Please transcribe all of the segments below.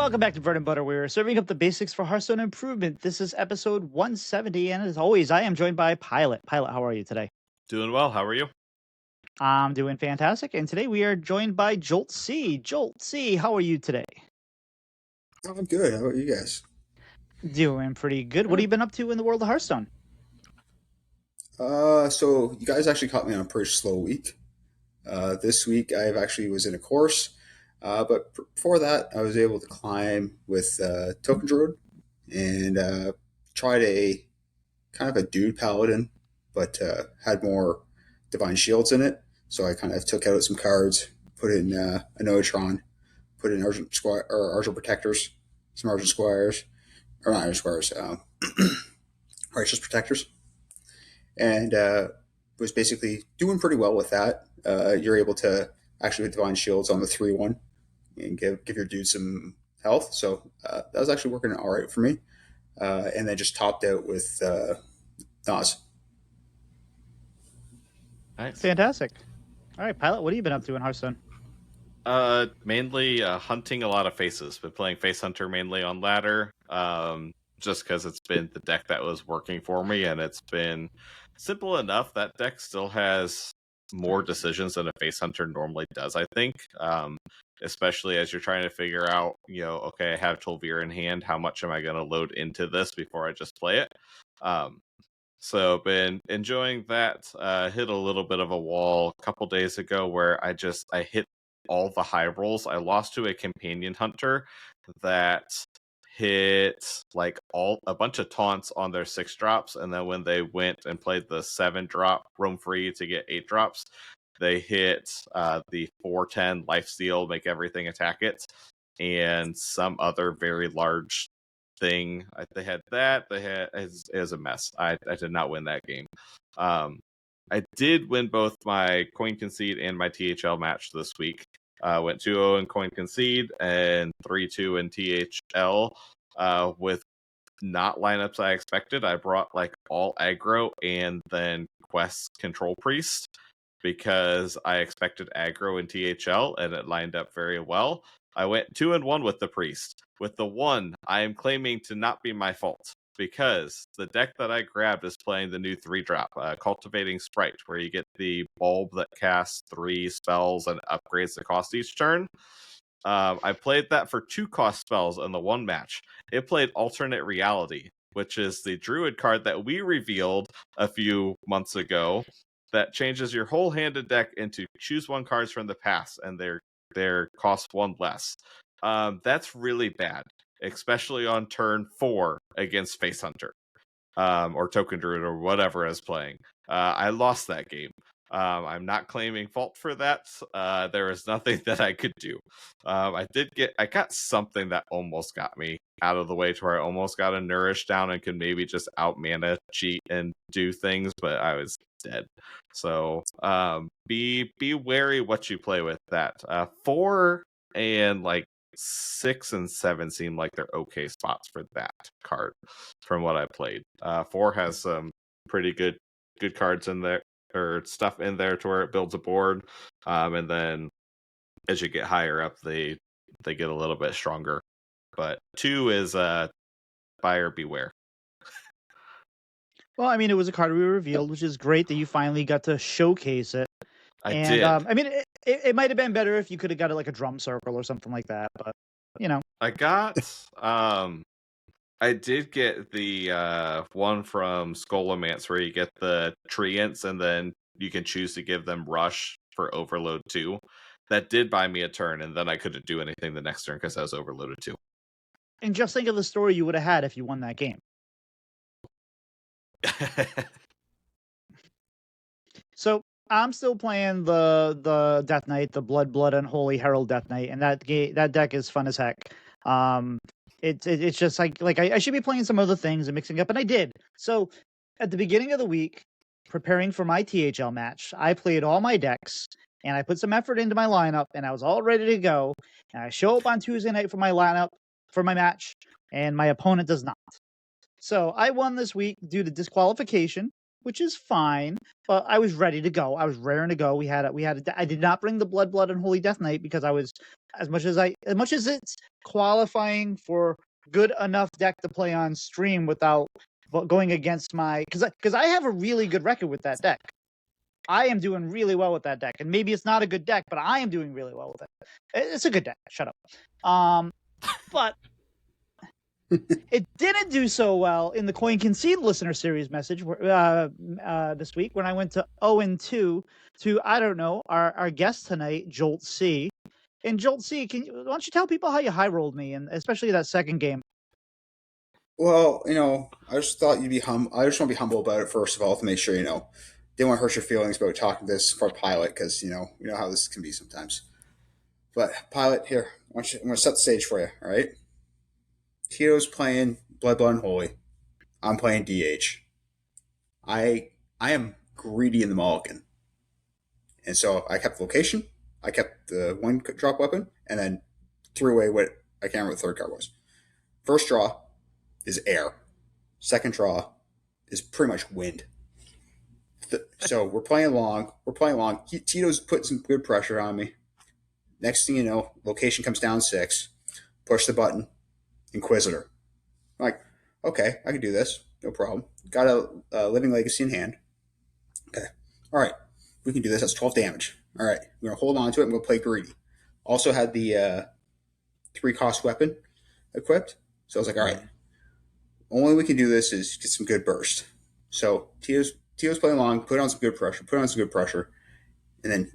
Welcome back to Bread and Butter. We're serving up the basics for Hearthstone Improvement. This is episode 170, and as always, I am joined by Pylet. Pylet, how are you today? Doing well. How are you? I'm doing fantastic, and today we are joined by Joltc. Joltc, how are you today? I'm good. How about you guys? Doing pretty good. What have you been up to in the world of Hearthstone? So you guys actually caught me on a pretty slow week. This week I actually was in a course, but before that I was able to climb with Token Druid and tried a kind of a dude paladin, but had more divine shields in it. So I kind of took out some cards, put in a Noatron, put in Argent Squire or Argent Protectors, some Argent Squires, or not Argent Squires, Righteous Protectors, and was basically doing pretty well with that. You're able to actually with divine shields on the 3/1 and give your dude some health. So that was actually working all right for me. And then just topped out with Nas. Nice. Fantastic. All right, Pylet, what have you been up to in Hearthstone? Mainly hunting a lot of faces. Been playing Face Hunter mainly on ladder, just because it's been the deck that was working for me, and it's been simple enough. That deck still has more decisions than a Face Hunter normally does, I think. Especially as you're trying to figure out, okay, I have Tolvir in hand. How much am I going to load into this before I just play it? So been enjoying that. Hit a little bit of a wall a couple days ago where I hit all the high rolls. I lost to a companion hunter that hit like a bunch of taunts on their 6 drops, and then when they went and played the 7 drop roam free to get 8 drops, they hit the 4/10 lifesteal, make everything attack it, and some other very large thing. They had that. It was a mess. I did not win that game. I did win both my Coin Concede and my THL match this week. Went 2-0 in Coin Concede and 3-2 in THL with not lineups I expected. I brought like all aggro and then Quest Control Priest because I expected aggro in THL, and it lined up very well. I went 2-1 with the Priest. With the 1, I am claiming to not be my fault, because the deck that I grabbed is playing the new 3-drop, Cultivating Sprite, where you get the bulb that casts 3 spells and upgrades the cost each turn. I played that for 2 cost spells in the 1 match. It played Alternate Reality, which is the Druid card that we revealed a few months ago that changes your whole handed deck into choose 1 cards from the past, and they're cost 1 less. That's really bad, especially on turn 4 against Face Hunter or Token Druid or whatever is playing. I lost that game. I'm not claiming fault for that. There is nothing that I could do. I got something that almost got me out of the way to where I almost got a Nourish down and could maybe just out mana cheat and do things, but I was dead. So be wary what you play with that. 4 and like 6 and 7 seem like they're okay spots for that card from what I played. 4 has some pretty good cards in there, or stuff in there to where it builds a board, and then as you get higher up they get a little bit stronger. But 2 is buyer beware. Well, I mean, it was a card we revealed, which is great that you finally got to showcase it. I did. I mean, it might have been better if you could have got it like a drum circle or something like that, but I got I did get the one from Scholomance where you get the Treants and then you can choose to give them Rush for Overload 2. That did buy me a turn, and then I couldn't do anything the next turn because I was overloaded too. And just think of the story you would have had if you won that game. So I'm still playing the Death Knight, the Blood Unholy Herald Death Knight, and that deck is fun as heck. It's just like I should be playing some other things and mixing up, and I did. So at the beginning of the week, preparing for my THL match, I played all my decks and I put some effort into my lineup, and I was all ready to go. And I show up on Tuesday night for my lineup for my match, and my opponent does not. So I won this week due to disqualification, which is fine. But I was ready to go. I was raring to go. I did not bring the Blood and Holy Death Knight because I was as much as it's qualifying for good enough deck to play on stream without going against my because I have a really good record with that deck. I am doing really well with that deck, and maybe it's not a good deck, but I am doing really well with it. It's a good deck. Shut up. But it didn't do so well in the Coin Concede listener series message this week when I went to 0-2 to, I don't know, our guest tonight, Joltc. And Joltc, why don't you tell people how you high rolled me, and especially that second game? Well, I just thought you'd be I just want to be humble about it, first of all, to make sure, didn't want to hurt your feelings about talking this for Pylet, because, you know how this can be sometimes. But Pylet, here, I'm going to set the stage for you, all right? Tito's playing Blood, and Holy. I'm playing DH. I am greedy in the mulligan. And so I kept the location, I kept the one drop weapon, and then threw away what I can't remember what the third card was. First draw is air. Second draw is pretty much wind. So we're playing along. Tito's putting some good pressure on me. Next thing you know, location comes down 6. Push the button. Inquisitor. I'm like, okay, I can do this. No problem. Got a Living Legacy in hand. Okay. All right. We can do this. That's 12 damage. All right. We're going to hold on to it. I'm going to play greedy. Also had the 3-cost weapon equipped. So I was like, all right. Only we can do this is get some good burst. So Tito's playing along, put on some good pressure. And then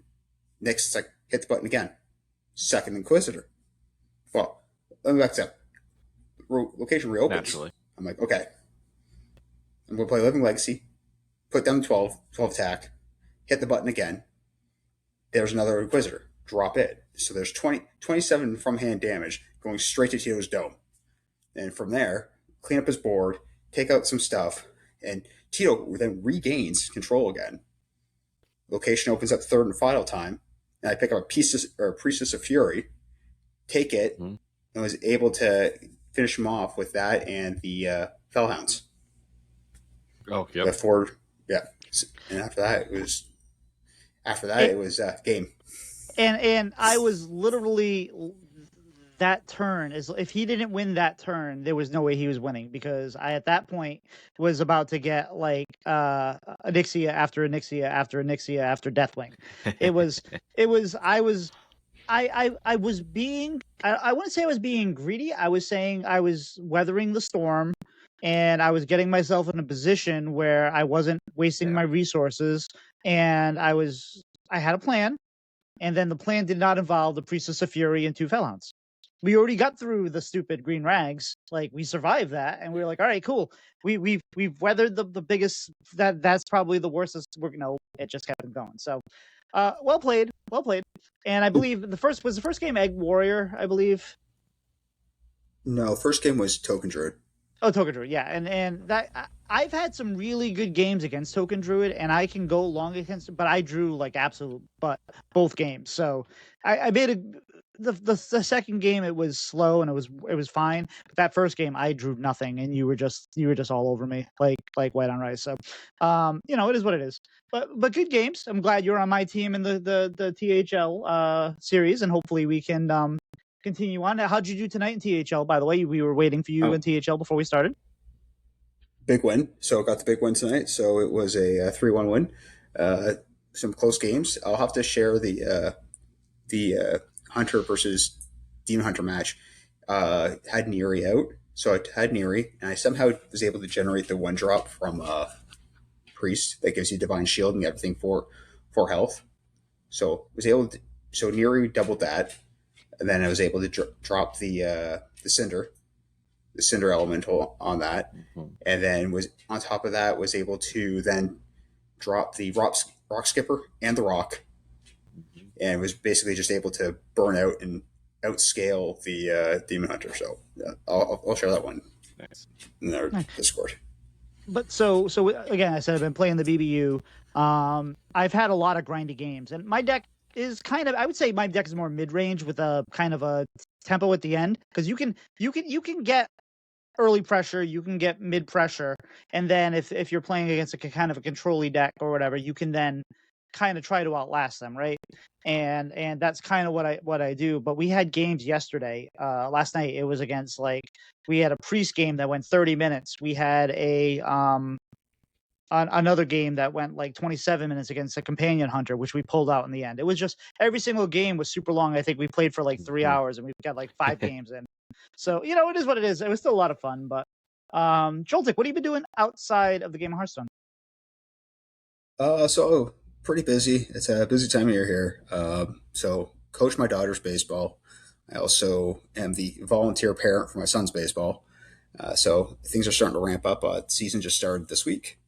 next, it's like, hit the button again. Second Inquisitor. Well, let me back up. Location reopens. Naturally. I'm like, okay. I'm going to play Living Legacy, put down the 12 attack, hit the button again. There's another Inquisitor. Drop it. So there's 27 from hand damage going straight to Tito's dome. And from there, clean up his board, take out some stuff, and Tito then regains control again. Location opens up third and final time, and I pick up a Priestess of Fury, take it, and was able to finish him off with that and the Fellhounds. Oh, yep. And after that, it was game. And I was literally that turn is if he didn't win that turn, there was no way he was winning, because I at that point was about to get like Onyxia after Onyxia after Onyxia after Deathwing. I wouldn't say I was being greedy. I was saying I was weathering the storm, and I was getting myself in a position where I wasn't wasting my resources, and I had a plan, and then the plan did not involve the Priestess of Fury and 2 Fellhounds. We already got through the stupid green rags. Like, we survived that, and we were like, all right, cool. We've weathered the biggest. That's probably the worst. It just kept going. So, well played. And I believe the first game Egg Warrior, I believe. No, first game was Token Druid. Oh, Token Druid, yeah, and that I've had some really good games against Token Druid, and I can go long against it, but I drew like absolute both games. So I made the second game, it was slow and it was fine. But that first game I drew nothing, and you were just all over me like white on rice. So it is what it is. But good games. I'm glad you're on my team in the THL series, and hopefully we can continue on. How'd you do tonight in THL? By the way, we were waiting for you in THL before we started. Big win. So got the big win tonight. So it was a 3-1 win. Some close games. I'll have to share the Hunter versus Demon Hunter match. Had Neri out. So I had Neri, and I somehow was able to generate the 1-drop from Priest that gives you Divine Shield and everything for health. So Neri doubled that. And then I was able to drop the Cinder elemental on that, and then was on top of that was able to then drop the rock skipper and the rock, and was basically just able to burn out and outscale the Demon Hunter. So I'll share that one in our Discord. But so again, I said I've been playing the BBU. I've had a lot of grindy games, and my deck is kind of, I would say my deck is more mid-range with a kind of a tempo at the end, because you can get early pressure, you can get mid pressure, and then if you're playing against a kind of a control-y deck or whatever, you can then kind of try to outlast them, right? And that's kind of what I do. But we had games yesterday. Last night it was against we had a priest game that went 30 minutes. We had another game that went 27 minutes against a companion hunter, which we pulled out in the end. It was just every single game was super long. I think we played for 3 hours and we've got 5 games in. So, it is what it is. It was still a lot of fun. But Joltc, what have you been doing outside of the game of Hearthstone? So pretty busy. It's a busy time of year here. So coach my daughter's baseball. I also am the volunteer parent for my son's baseball. So things are starting to ramp up. The season just started this week.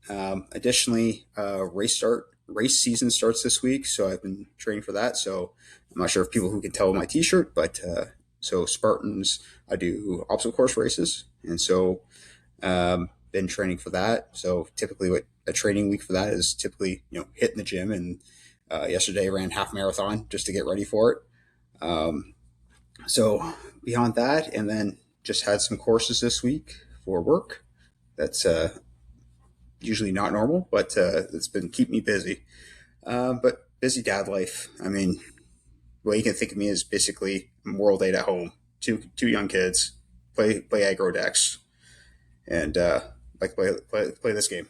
Additionally, race season starts this week, so I've been training for that. So I'm not sure if people who can tell my T-shirt, but so Spartans, I do obstacle course races, and so been training for that. So typically, what a training week for that is typically hitting the gym, and yesterday ran half marathon just to get ready for it. So beyond that, and then just had some courses this week for work. That's usually not normal, but it's been keeping me busy. But busy dad life. I mean, well, you can think of me as basically World 8 at home. Two young kids, play aggro decks, and play this game.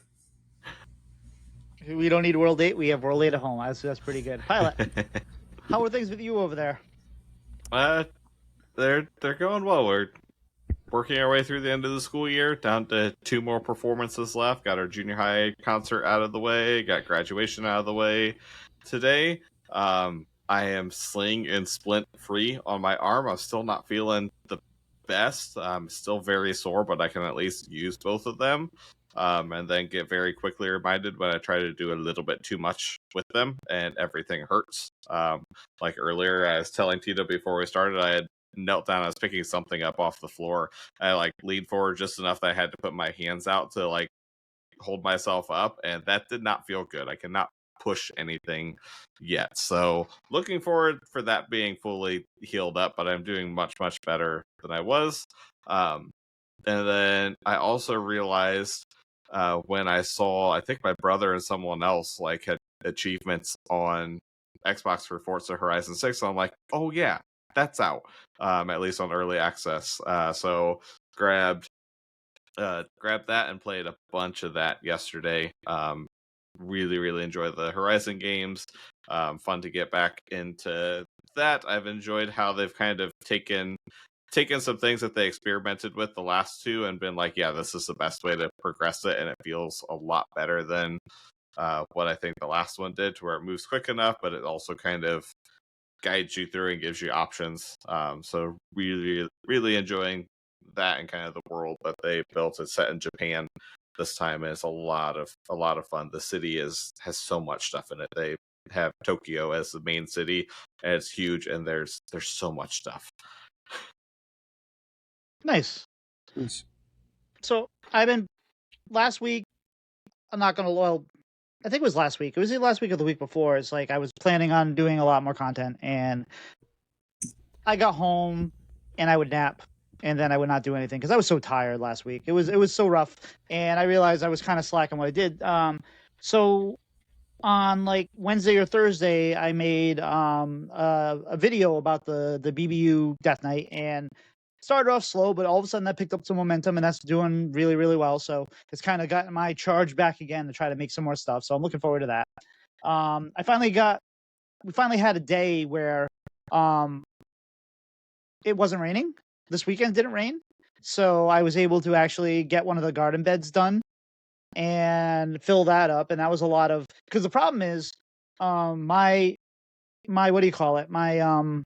We don't need World 8. We have World 8 at home. That's pretty good. Pylet, how are things with you over there? They're going well. We're working our way through the end of the school year, down to 2 more performances left. Got our junior high concert out of the way, got graduation out of the way today. I am sling and splint free on my arm. I'm still not feeling the best. I'm still very sore, but I can at least use both of them. And then get very quickly reminded when I try to do a little bit too much with them and everything hurts. Like earlier, I was telling Tito before we started, I had knelt down. I was picking something up off the floor. I leaned forward just enough that I had to put my hands out to hold myself up, and that did not feel good. I cannot push anything yet. So looking forward for that being fully healed up, but I'm doing much, much better than I was. And then I also realized when I saw, I think my brother and someone else had achievements on Xbox for Forza Horizon 6. So I'm like, oh yeah, that's out, at least on early access. So grabbed that and played a bunch of that yesterday. Really, really enjoy the Horizon games. Fun to get back into that. I've enjoyed how they've kind of taken some things that they experimented with the last 2 and been like, yeah, this is the best way to progress it, and it feels a lot better than what I think the last one did, to where it moves quick enough, but it also kind of guides you through and gives you options. So really, really enjoying that, and kind of the world that they built. It's set in Japan this time, and it's a lot of fun. The city has so much stuff in it. They have Tokyo as the main city, and it's huge, and there's so much stuff. Nice. Nice. So last week, I'm not going to, I think it was last week. It was either last week or the week before. It's I was planning on doing a lot more content, and I got home and I would nap, and then I would not do anything because I was so tired last week. It was so rough, and I realized I was kind of slack on what I did. So on Wednesday or Thursday, I made a video about the BBU Death Knight, and started off slow, but all of a sudden that picked up some momentum, and that's doing really, really well. So it's kind of gotten my charge back again to try to make some more stuff. So I'm looking forward to that. We finally had a day where it wasn't raining. This weekend didn't rain, so I was able to actually get one of the garden beds done and fill that up. And that was a lot of, because the problem is my what do you call it, my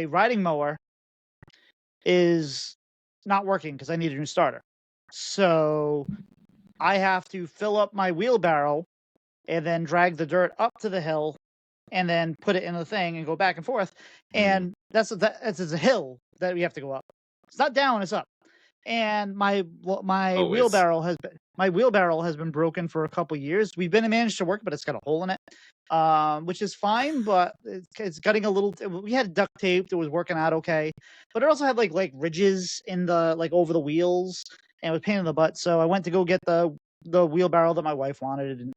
riding mower is not working because I need a new starter. So I have to fill up my wheelbarrow and then drag the dirt up to the hill and then put it in the thing and go back and forth. And that's a hill that we have to go up. It's not down, it's up. And my wheelbarrow has been broken for a couple years. We've managed to work, but it's got a hole in it. which is fine, but it's getting a little. We had duct tape that was working out okay, but it also had like ridges in the over the wheels, and it was a pain in the butt. So I went to go get the wheelbarrow that my wife wanted, and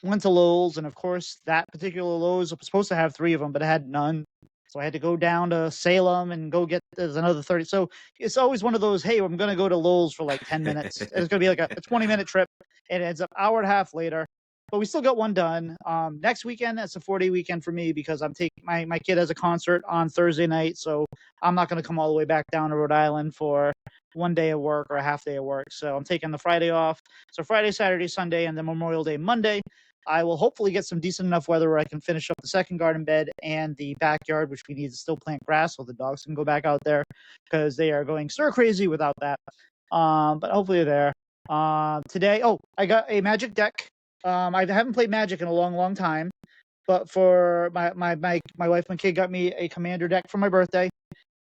went to Lowe's, and of course that particular Lowe's was supposed to have 3 of them, but it had none. So I had to go down to Salem and go get there's another 30. So it's always one of those, hey, I'm going to go to Lowe's for like 10 minutes. It's going to be like a 20-minute trip, and it ends up hour and a half later. But we still got one done. Next weekend, that's a 4-day weekend for me because I'm taking my kid has a concert on Thursday night, so I'm not going to come all the way back down to Rhode Island for one day of work or a half day of work. So I'm taking the Friday off. So Friday, Saturday, Sunday, and then Memorial Day Monday. I will hopefully get some decent enough weather where I can finish up the second garden bed and the backyard, which we need to still plant grass so the dogs can go back out there because they are going stir crazy without that. But hopefully they're there. Today, I got a Magic deck. I haven't played Magic in a long, long time, but for my wife and kid got me a Commander deck for my birthday,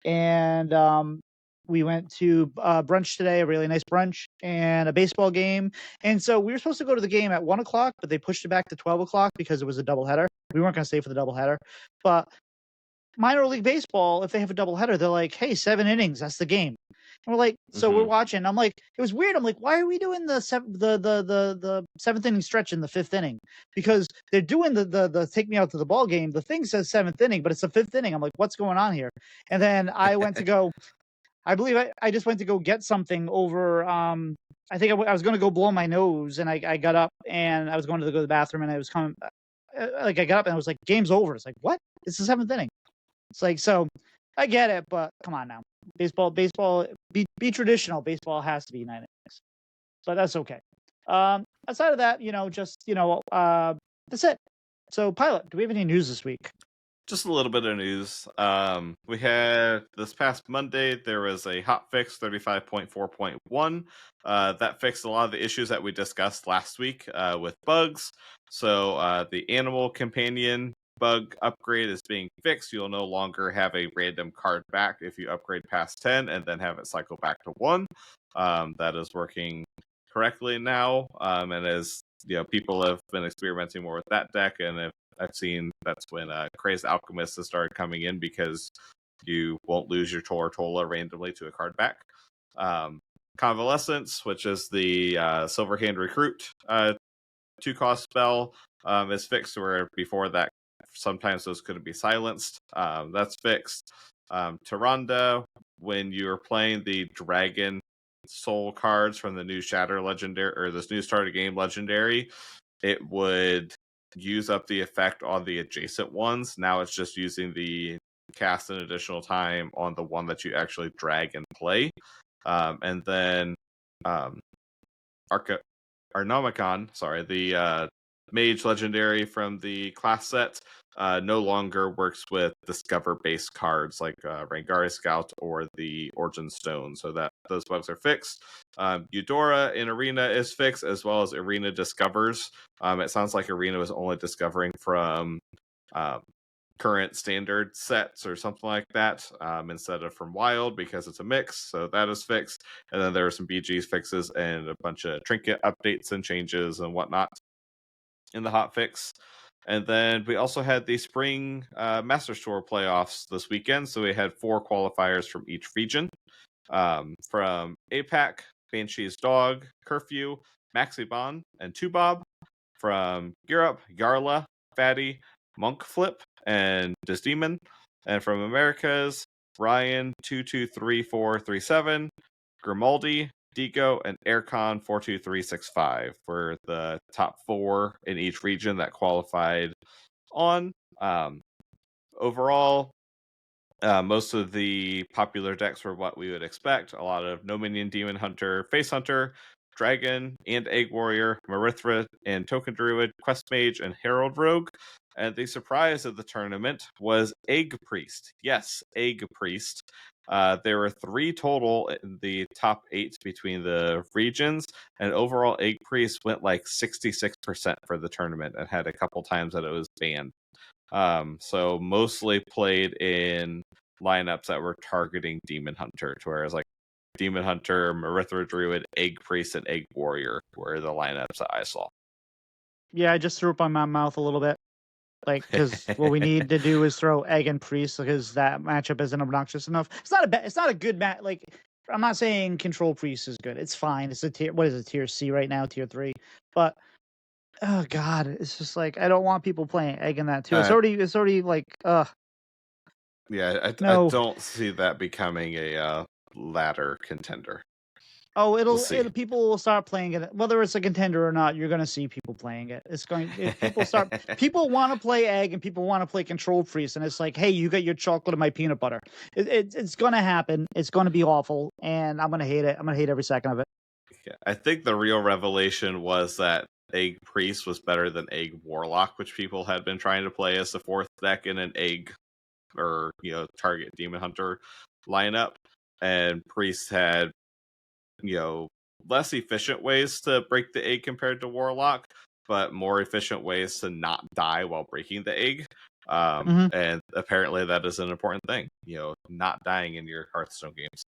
and we went to brunch today, a really nice brunch, and a baseball game. And so we were supposed to go to the game at 1 o'clock, but they pushed it back to 12 o'clock because it was a doubleheader. We weren't going to stay for the doubleheader. But minor league baseball, if they have a doubleheader, they're like, hey, 7 innings, that's the game. And we're like, so we're watching. I'm like, it was weird. I'm like, why are we doing the 7th inning stretch in the 5th inning? Because they're doing the take me out to the ball game. The thing says 7th inning, but it's the 5th inning. I'm like, what's going on here? And then I went to go. I believe I just went to go get something over. I think I was going to go blow my nose, and I got up and I was going to go to the bathroom, and I was coming. I got up and I was like, "Game's over." It's like, what? It's the 7th inning. It's like, so I get it, but come on now, baseball, be traditional. Baseball has to be 9 innings, but that's okay. Outside of that, that's it. So, Pylet, do we have any news this week? Just a little bit of news. We had this past Monday, there was a hotfix 35.4.1 that fixed a lot of the issues that we discussed last week with bugs. So the animal companion bug upgrade is being fixed. You'll no longer have a random card back if you upgrade past 10 and then have it cycle back to 1. That is working correctly now. And as people have been experimenting more with that deck, and if I've seen that's when Crazed Alchemist has started coming in because you won't lose your Tola randomly to a card back. Convalescence, which is the Silverhand Recruit 2-cost spell, is fixed, where before that sometimes those couldn't be silenced. That's fixed. Tyrande, when you're playing the Dragon Soul cards from the new Shatter Legendary, or this new Starter Game Legendary, it would use up the effect on the adjacent ones. Now it's just using the cast an additional time on the one that you actually drag and play. And then Arnomacon, the Mage Legendary from the class set, no longer works with Discover-based cards like Rangari Scout or the Origin Stone, so that those bugs are fixed. Eudora in Arena is fixed, as well as Arena Discovers. It sounds like Arena was only discovering from current standard sets or something like that, instead of from Wild, because it's a mix, so that is fixed. And then there are some BG's fixes and a bunch of trinket updates and changes and whatnot in the hotfix. And then we also had the spring Master Tour playoffs this weekend. So we had 4 qualifiers from each region. From APAC, Banshee's Dog, Curfew, Maxibon, and Tubob. From Europe, Yarla, Fatty, Monk Flip, and Disdemon. And from Americas, Ryan 223437, Grimaldi, Deco, and Aircon 42365 were the top 4 in each region that qualified on. Overall, most of the popular decks were what we would expect. A lot of No Minion, Demon Hunter, Face Hunter, Dragon, and Egg Warrior, Marithra, and Token Druid, Quest Mage, and Herald Rogue. And the surprise of the tournament was Egg Priest. Yes, Egg Priest. There were 3 total in the top 8 between the regions, and overall Egg Priest went like 66% for the tournament and had a couple times that it was banned. So mostly played in lineups that were targeting Demon Hunter, whereas like Demon Hunter, Marithra Druid, Egg Priest, and Egg Warrior were the lineups that I saw. Yeah, I just threw up on my mouth a little bit. Like, because what we need to do is throw Egg and Priest because that matchup isn't obnoxious enough. It's not a good match. Like, I'm not saying Control Priest is good. It's fine. It's a tier. What is it? Tier C right now, tier 3. But oh god, it's just like I don't want people playing Egg in that too. It's already like Yeah, I no. don't see that becoming a ladder contender. Oh, see. people will start playing it. Whether it's a contender or not, you're going to see people playing it. If people want to play Egg and people want to play Control Priest, and it's like, hey, you got your chocolate and my peanut butter. It's going to happen. It's going to be awful, and I'm going to hate it. I'm going to hate every second of it. Yeah, I think the real revelation was that Egg Priest was better than Egg Warlock, which people had been trying to play as the fourth deck in an Egg or target Demon Hunter lineup, and Priest had less efficient ways to break the egg compared to Warlock, but more efficient ways to not die while breaking the egg. And apparently that is an important thing, not dying in your Hearthstone games.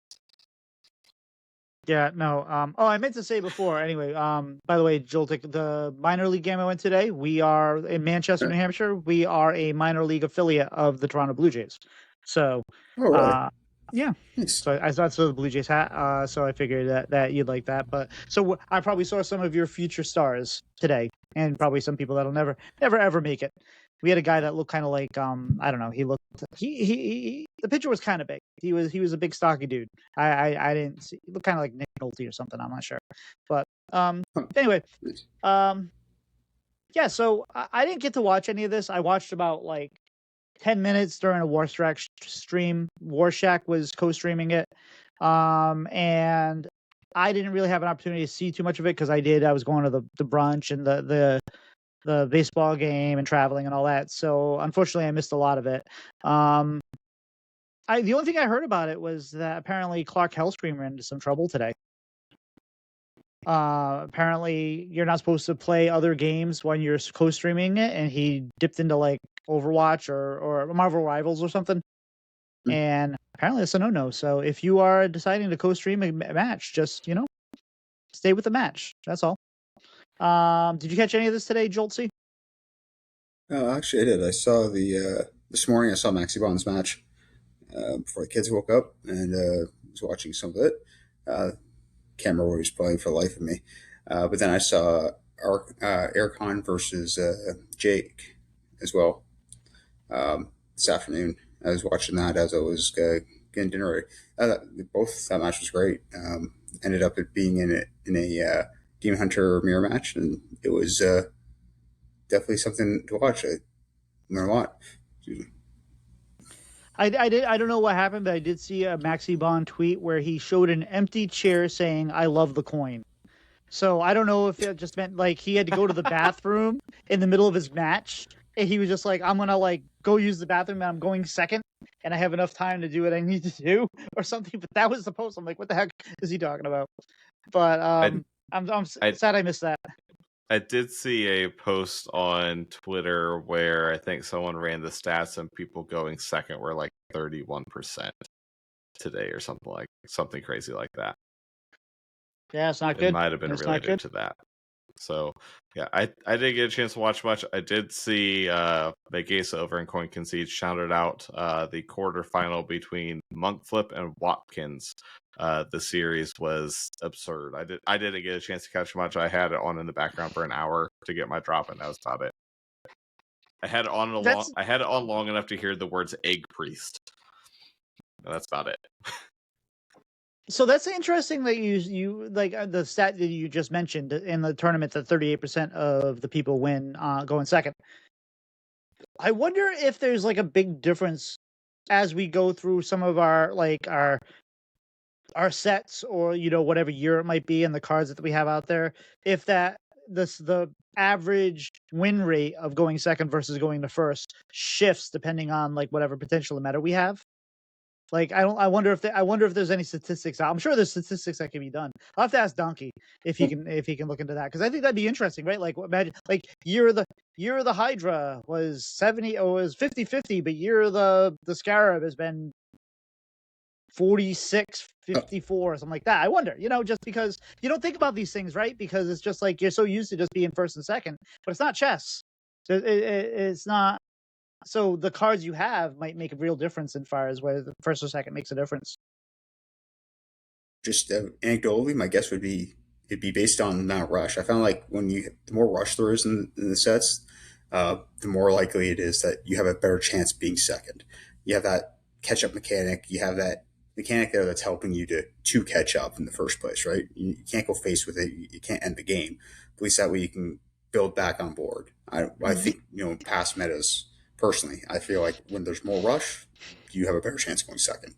Yeah, no. I meant to say before. Anyway, by the way, Joltc, the minor league game I went today, we are in Manchester, New Hampshire. We are a minor league affiliate of the Toronto Blue Jays. So, yeah. Nice. So I saw the Blue Jays hat. So I figured that you'd like that. But so I probably saw some of your future stars today, and probably some people that'll never ever make it. We had a guy that looked kind of like I don't know. He looked the picture was kind of big. He was a big stocky dude. I didn't see. He looked kind of like Nick Nolte or something. I'm not sure. But anyway, yeah. So I didn't get to watch any of this. I watched about like 10 minutes during a Warshack stream. Warshack was co-streaming it. And I didn't really have an opportunity to see too much of it because I was going to the brunch and the baseball game and traveling and all that. So unfortunately I missed a lot of it. The only thing I heard about it was that apparently Clark Hellstream ran into some trouble today. Apparently you're not supposed to play other games when you're co-streaming it, and he dipped into like Overwatch or Marvel Rivals or something. And apparently it's a no-no. So if you are deciding to co-stream a match, just stay with the match. That's all. Did you catch any of this today, Joltc? Actually, I did. I saw this morning. I saw Maxi Bond's match before the kids woke up, and was watching some of it. Can't remember what he was playing for the life of me. But then I saw Ericon versus Jake as well this afternoon. I was watching that as I was getting dinner ready. That match was great. Ended up it being in a Demon Hunter mirror match, and it was definitely something to watch. I learned a lot. I don't know what happened, but I did see a Maxi Bond tweet where he showed an empty chair saying, "I love the coin." So I don't know if it just meant like he had to go to the bathroom in the middle of his match, and he was just like, "I'm gonna like go use the bathroom, and I'm going second, and I have enough time to do what I need to do," or something. But that was the post. I'm like, "What the heck is he talking about?" But I'm sad I missed that. I did see a post on Twitter where I think someone ran the stats and people going second were like 31% today or something crazy like that. Yeah, it's not good. It might have been related to that. So yeah, I didn't get a chance to watch much. I did see Megasa over in Coin Concede shouted out the quarterfinal between Monkflip and Watkins. The series was absurd. I didn't get a chance to catch much. I had it on in the background for an hour to get my drop, and that was about it. I had it on long enough to hear the words "egg priest." And that's about it. So that's interesting that you like the stat that you just mentioned in the tournament that 38% of the people win going second. I wonder if there's like a big difference as we go through some of our sets or whatever year it might be and the cards that we have out there, if the average win rate of going second versus going to first shifts depending on like whatever potential meta we have. Like I wonder if there's any statistics. I'm sure there's statistics that can be done. I'll have to ask Donkey if he can look into that, because I think that'd be interesting, right? Like imagine like year of the Hydra was 70 or was 50-50, but year of the Scarab has been 46, 54, or something like that. I wonder, just because you don't think about these things, right? Because it's just like you're so used to just being first and second, but it's not chess. It's not. So the cards you have might make a real difference in far as whether the first or second makes a difference. Just anecdotally, my guess would be it'd be based on the amount of rush. I found like the more rush there is in the sets, the more likely it is that you have a better chance of being second. You have that catch up mechanic. You have that mechanic there that's helping you to catch up in the first place, right? You can't go face with it. You can't end the game. At least that way you can build back on board. I think past metas personally, I feel like when there's more rush, you have a better chance of going second.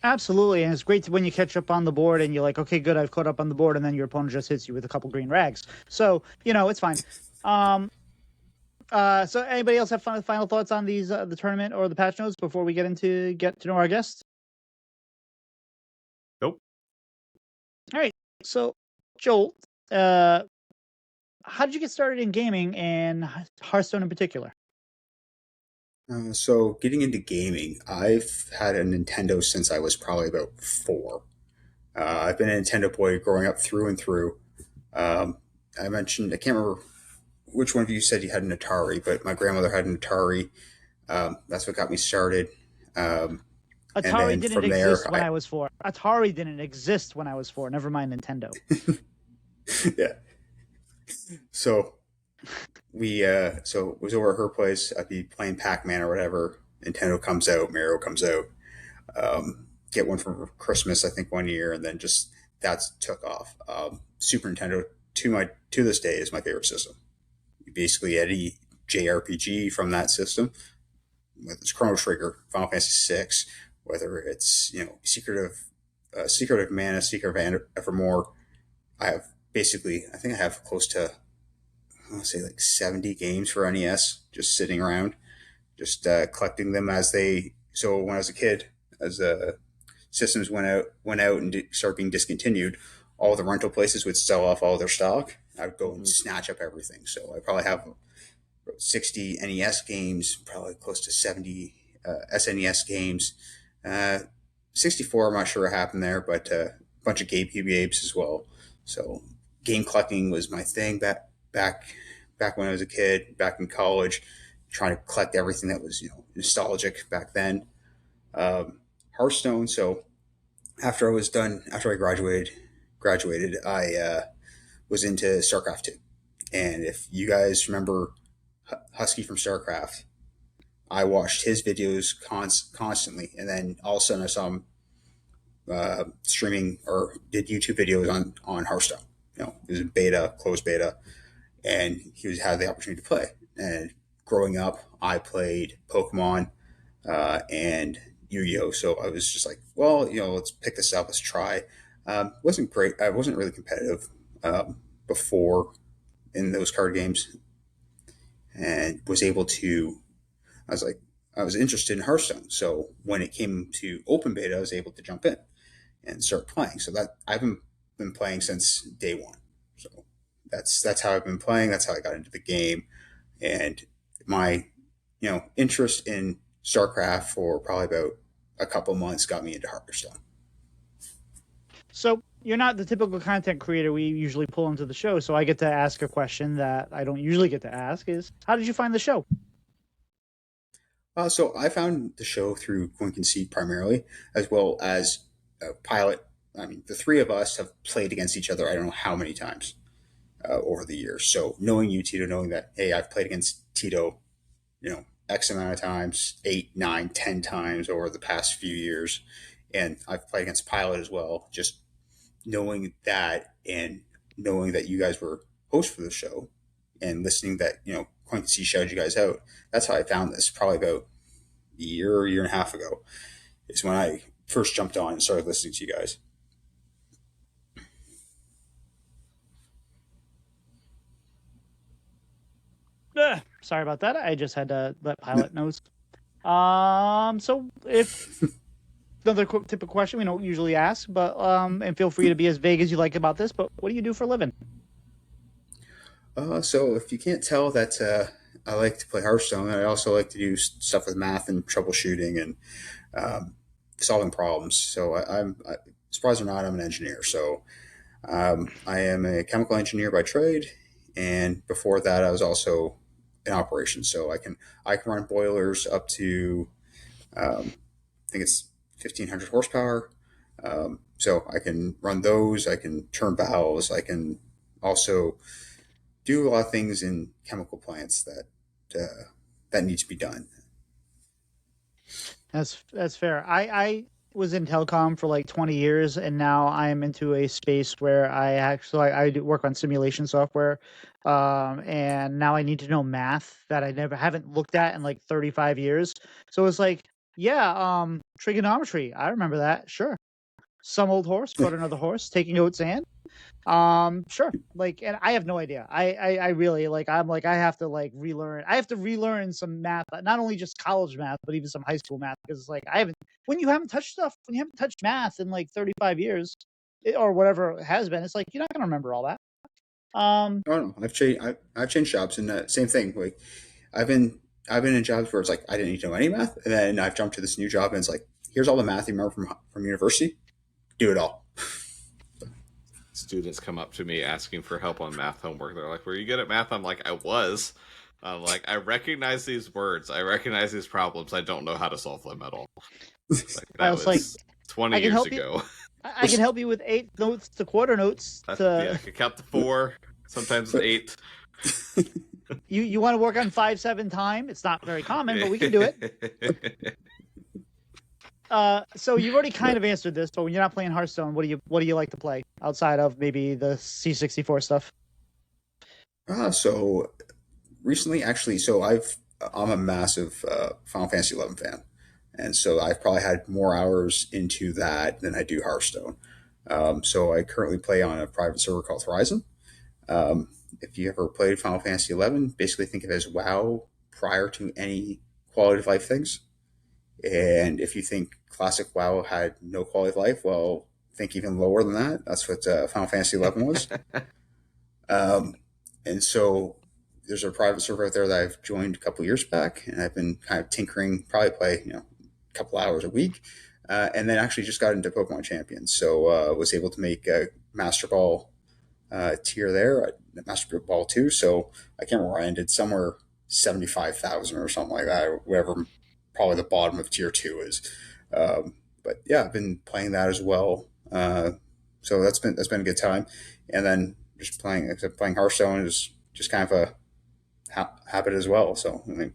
Absolutely, and it's great when you catch up on the board and you're like, okay, good, I've caught up on the board, and then your opponent just hits you with a couple green rags. So it's fine. So anybody else have final thoughts on these the tournament or the patch notes before we get to know our guests? Nope. All right. So Joel, how did you get started in gaming and Hearthstone in particular? So getting into gaming, I've had a Nintendo since I was probably about 4. I've been a Nintendo boy growing up through and through. I can't remember which one of you said you had an Atari, but my grandmother had an Atari. That's what got me started. Atari didn't exist when I was 4. Atari didn't exist when I was 4. Never mind Nintendo. Yeah. So it was over at her place. I'd be playing Pac-Man or whatever. Nintendo comes out, Mario comes out. Get one for Christmas, I think, one year, and then just that's took off. Super Nintendo to this day is my favorite system. Basically, any JRPG from that system, whether it's Chrono Trigger, Final Fantasy VI, whether it's Secret of Mana, Secret of Evermore. I think I have close to, I want to say like 70 games for NES just sitting around, just collecting them as they. So when I was a kid, as systems went out and started being discontinued, all the rental places would sell off all their stock. I'd go and snatch up everything. So I probably have 60 NES games, probably close to 70 SNES games. 64, I'm not sure what happened there, but a bunch of GameCube games as well. So game collecting was my thing back when I was a kid, back in college, trying to collect everything that was nostalgic back then. Hearthstone. So after I graduated, I was into StarCraft 2. And if you guys remember Husky from StarCraft, I watched his videos constantly, and then all of a sudden I saw him streaming or did YouTube videos on Hearthstone. It was a beta, closed beta, and he had the opportunity to play. And growing up, I played Pokemon and Yu-Gi-Oh! So I was just like, well, let's pick this up, let's try. Wasn't great. I wasn't really competitive before in those card games, and I was interested in Hearthstone. So when it came to open beta, I was able to jump in and start playing. So that I've been playing since day one. So that's how I've been playing. That's how I got into the game, and my interest in StarCraft for probably about a couple months got me into Hearthstone. So you're not the typical content creator we usually pull into the show, so I get to ask a question that I don't usually get to ask is, how did you find the show? So I found the show through Coin Conceit primarily, as well as Pylet. I mean, the three of us have played against each other I don't know how many times over the years. So knowing you, Tito, knowing that, hey, I've played against Tito, X amount of times, 8, 9, 10 times over the past few years. And I've played against Pylet as well. Just knowing that and knowing that you guys were hosts for the show and listening that, Coin Conceit shouted you guys out. That's how I found this probably about a year and a half ago is when I first jumped on and started listening to you guys. Sorry about that. I just had to let Pylet know. So if another typical question we don't usually ask, but and feel free to be as vague as you like about this, but what do you do for a living? So if you can't tell that I like to play Hearthstone, I also like to do stuff with math and troubleshooting and solving problems. So surprised or not, I'm an engineer. So I am a chemical engineer by trade, and before that, I was also in operations. So I can run boilers up to I think it's 1,500 horsepower. So I can run those. I can turn valves. I can also do a lot of things in chemical plants that need to be done. That's fair. I was in telecom for like 20 years, and now I'm into a space where I do work on simulation software, and now I need to know math that I never haven't looked at in like 35 years. So it's like, yeah, trigonometry. I remember that. Sure. Some old horse brought another horse, taking oats and sure. Like, and I have no idea. I really like. I'm like, I have to like relearn. I have to relearn some math, not only just college math, but even some high school math. Because it's like I haven't. When you haven't touched stuff, when you haven't touched math in like 35 years, or whatever it has been, it's like you're not gonna remember all that. Oh no, I've changed jobs, and same thing. Like I've been I've been in jobs where it's like I didn't need to know any math, and then I've jumped to this new job, and it's like here's all the math you remember from university. Do it all. Students come up to me asking for help on math homework. They're like, "Were you good at math?" I'm like, "I was." I'm like, "I recognize these words. I recognize these problems. I don't know how to solve them at all." Like, that was like 20 years ago. I can help you with 8 notes to quarter notes. Yeah, I can count to 4, sometimes 8. You want to work on 5/7 time? It's not very common, but we can do it. So you've already kind of answered this, but when you're not playing Hearthstone, what do you like to play outside of maybe the C64 stuff? So recently, actually, I'm a massive Final Fantasy 11 fan, and so I've probably had more hours into that than I do Hearthstone. So I currently play on a private server called Horizon. If you ever played Final Fantasy 11, basically think of it as WoW prior to any quality of life things. And if you think classic WoW had no quality of life, well, think even lower than that. That's what Final Fantasy 11 was. And so there's a private server out there that I've joined a couple years back, and I've been kind of tinkering, probably play a couple hours a week, and then actually just got into Pokemon Champions. So was able to make a Master Ball tier there, Master Ball 2. So I can't remember where I ended, somewhere 75,000 or something like that, or whatever. Probably the bottom of tier 2 is. But yeah, I've been playing that as well. So that's been a good time. And then just playing Hearthstone is just kind of a habit as well. So I mean,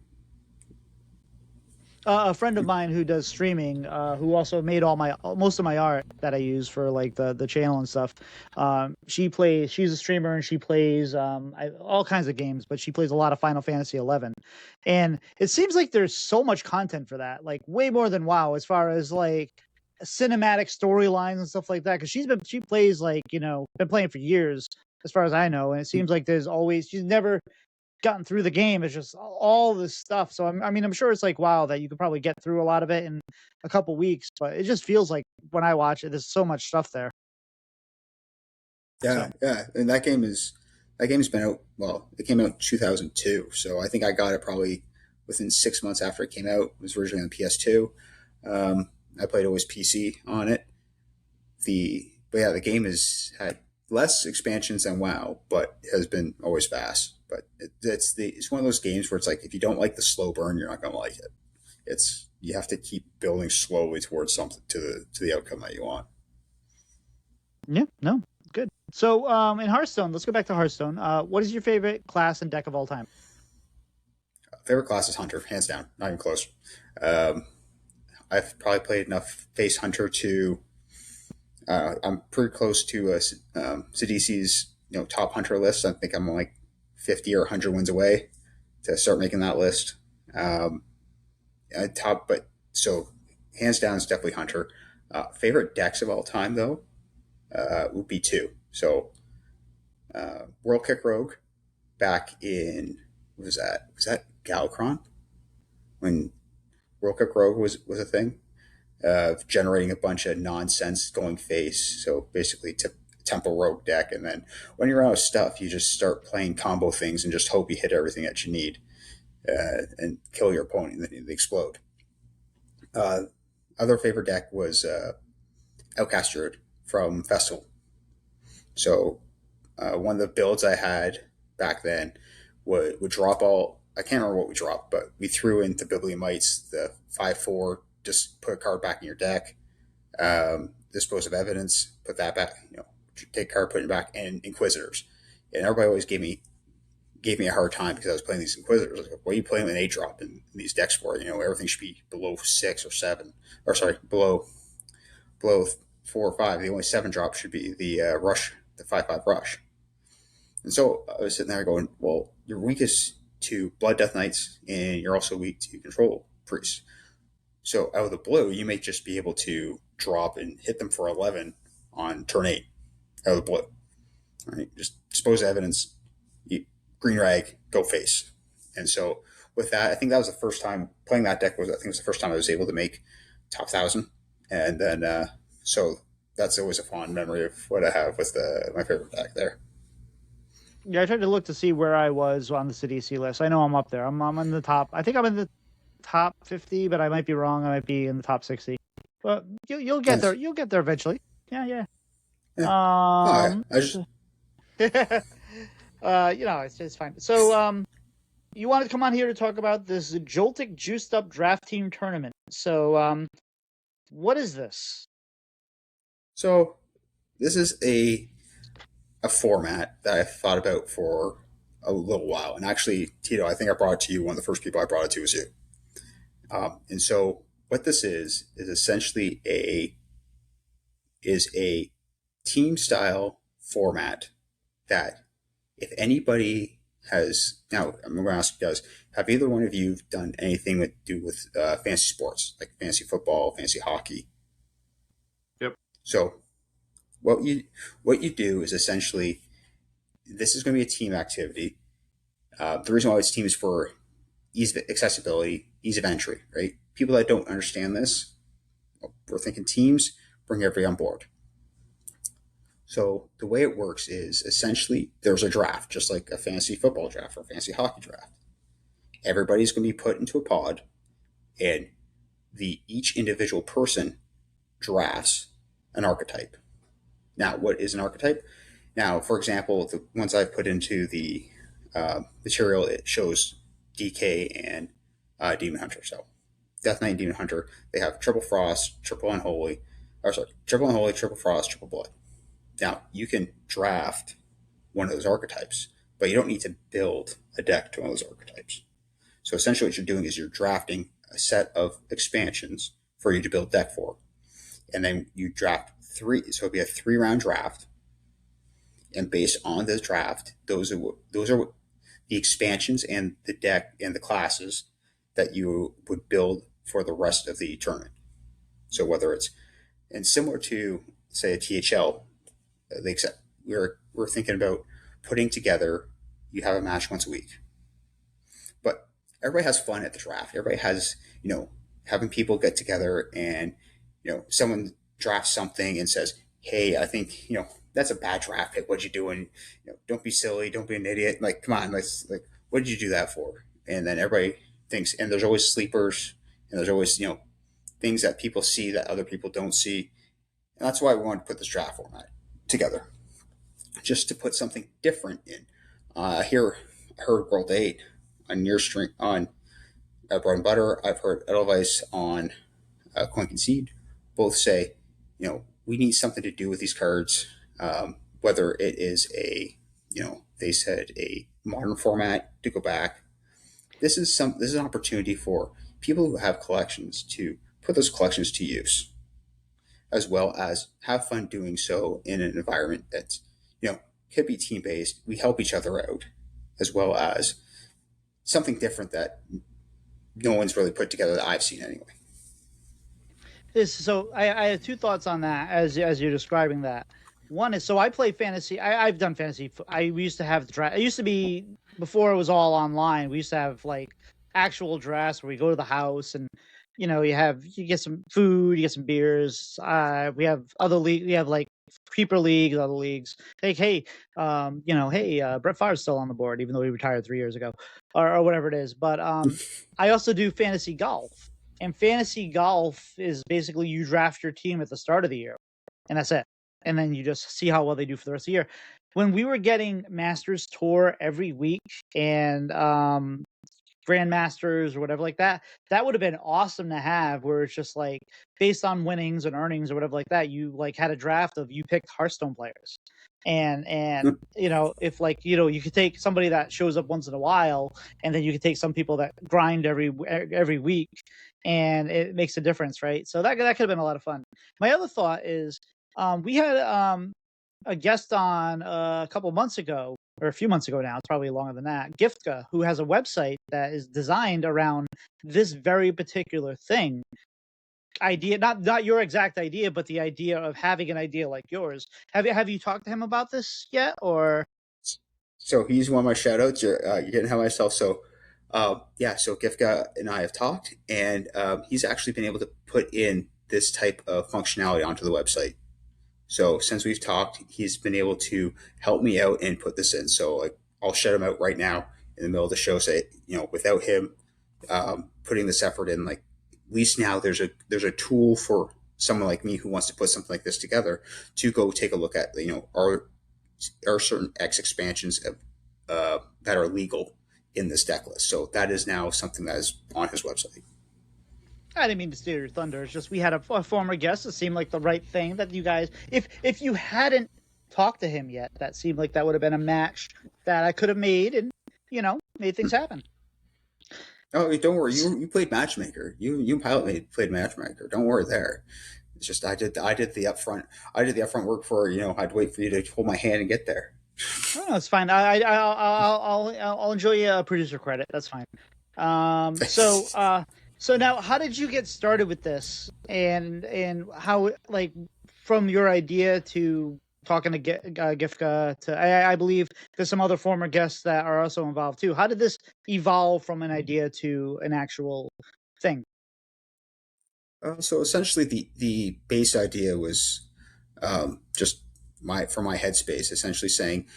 A friend of mine who does streaming, who also made most of my art that I use for like the channel and stuff. She's a streamer and she plays all kinds of games, but she plays a lot of Final Fantasy 11. And it seems like there's so much content for that, like way more than WoW, as far as like cinematic storylines and stuff like that. Because she plays like been playing for years, as far as I know, and it seems like she's never gotten through the game. It's just all this stuff. So I'm sure it's like WoW that you could probably get through a lot of it in a couple weeks, but it just feels like when I watch it, there's so much stuff there. yeah, and that game's been out. Well, it came out in 2002, so I think I got it probably within 6 months after it came out. It was originally on PS2. I played always PC on it. The game has had less expansions than WoW, but has been always fast. But it's one of those games where it's like if you don't like the slow burn, you're not going to like it. You have to keep building slowly towards something to the outcome that you want. Yeah, no, good. So in Hearthstone, let's go back to Hearthstone. What is your favorite class and deck of all time? Favorite class is Hunter, hands down, not even close. I've probably played enough face Hunter to. I'm pretty close to Sidisi's top Hunter list. I think I'm like 50 or 100 wins away to start making that list. So hands down, it's definitely Hunter. Favorite decks of all time though would be 2. So World Kick Rogue back in what was that? Was that Galacron when World Kick Rogue was a thing? Generating a bunch of nonsense going face. So basically, Temple Rogue deck, and then when you're out of stuff, you just start playing combo things and just hope you hit everything that you need and kill your opponent, and then they explode. other favorite deck was Outcast Druid from Festival. So one of the builds I had back then would drop all. I can't remember what we dropped, but we threw into Biblium Mites the 5/4. Just put a card back in your deck. Dispose of evidence. Put that back. Take a card, put it back, and Inquisitors. And everybody always gave me a hard time because I was playing these Inquisitors. Like, what are you playing with an 8-drop in these decks for? Everything should be below 6 or 7, or sorry, below 4 or 5. The only 7-drop should be the rush, the 5/5 rush. And so I was sitting there going, well, you're weakest to Blood Death Knights, and you're also weak to Control Priests. So out of the blue, you may just be able to drop and hit them for 11 on turn 8 out of the blue. All right, just dispose of evidence, green rag, go face. And so with that, I think that was the first time playing that deck. I think it was the first time I was able to make top 1,000. And then so that's always a fond memory of what I have with my favorite deck there. Yeah, I tried to look to see where I was on the CDC list. I know I'm up there. I'm in the top. I think I'm in the top 50, but I might be wrong. I might be in the top 60. But you'll get there. You'll get there eventually. Yeah. I just it's fine. So you wanted to come on here to talk about this Joltc Juiced Up Draft Team Tournament. So what is this? So this is a format that I've thought about for a little while. And actually, Tito, I think I brought it to you. One of the first people I brought it to was you. And so what this is essentially a team style format that if anybody has, now I'm going to ask you guys, have either one of you done anything to do with fantasy sports, like fantasy football, fantasy hockey? Yep. So what you do is essentially, this is going to be a team activity. The reason why it's team is for ease of accessibility, ease of entry, right? People that don't understand this, we're thinking teams, bring everybody on board. So the way it works is essentially there's a draft, just like a fantasy football draft or a fantasy hockey draft. Everybody's going to be put into a pod, and each individual person drafts an archetype. Now, what is an archetype? Now, for example, the ones I've put into the material, it shows DK and Demon Hunter. So Death Knight and Demon Hunter, they have Triple Frost, Triple Unholy, Triple Frost, Triple Blood. Now, you can draft one of those archetypes, but you don't need to build a deck to one of those archetypes. So essentially what you're doing is you're drafting a set of expansions for you to build deck for. And then you draft 3, so it'll be a 3-round draft. And based on this draft, those are the expansions and the deck and the classes that you would build for the rest of the tournament. So whether it's, and similar to, say, a THL, we're thinking about putting together, you have a match once a week. But everybody has fun at the draft. Everybody has, having people get together and, someone drafts something and says, hey, I think, that's a bad draft pick. What you doing? Don't be silly. Don't be an idiot. Like, come on. What did you do that for? And then everybody thinks, and there's always sleepers, and there's always, things that people see that other people don't see. And that's why we wanted to put this draft format together, just to put something different in. I heard World 8 on your stream on Bread and Butter. I've heard Edelweiss on Coin Concede. Both say, we need something to do with these cards, whether it is they said a modern format to go back. This is an opportunity for people who have collections to put those collections to use, as well as have fun doing so in an environment that's, could be team-based. We help each other out, as well as something different that no one's really put together that I've seen anyway. So I have 2 thoughts on that as you're describing that. One is, so I play fantasy. I've done fantasy. We used to have the draft. It used to be, before it was all online, we used to have actual drafts where we go to the house and, you get some food, you get some beers. We have other league. We have creeper leagues, other leagues. Hey, Brett Favre's still on the board, even though he retired 3 years ago, or whatever it is. But I also do fantasy golf. And fantasy golf is basically you draft your team at the start of the year, and that's it. And then you just see how well they do for the rest of the year. When we were getting Masters Tour every week and Grandmasters or whatever like that, that would have been awesome to have, where it's just like based on winnings and earnings or whatever like that, you like had a draft of you picked Hearthstone players. And you know, if like, you know, you could take somebody that shows up once in a while, and then you could take some people that grind every week, and it makes a difference, right? So that could have been a lot of fun. My other thought is we had a guest on a couple months ago, or a few months ago now, it's probably longer than that, Giftka, who has a website that is designed around this very particular thing. Idea, not your exact idea, but the idea of having an idea like yours. Have you talked to him about this yet, or? So he's one of my shout outs. You're getting ahead of myself. So, yeah, so Gifka and I have talked, and he's actually been able to put in this type of functionality onto the website. So since we've talked, he's been able to help me out and put this in. So like, I'll shout him out right now in the middle of the show. Say, you know, without him putting this effort in, like, at least now there's a tool for someone like me who wants to put something like this together to go take a look at, you know, are certain X expansions that are legal in this deck list. So that is now something that is on his website. I didn't mean to steal your thunder. It's just we had a former guest. It seemed like the right thing that you guys, if you hadn't talked to him yet, that seemed like that would have been a match that I could have made, and you know, made things happen. Oh, don't worry. You played matchmaker. You and Pylet played matchmaker. Don't worry there. It's just I did the upfront work for, you know, I'd wait for you to hold my hand and get there. Oh, it's fine. I'll enjoy a producer credit. That's fine. So now, how did you get started with this, and how, like, from your idea to talking to Gifka to I believe there's some other former guests that are also involved too. How did this evolve from an idea to an actual thing? So essentially, the base idea was just for my headspace, essentially saying,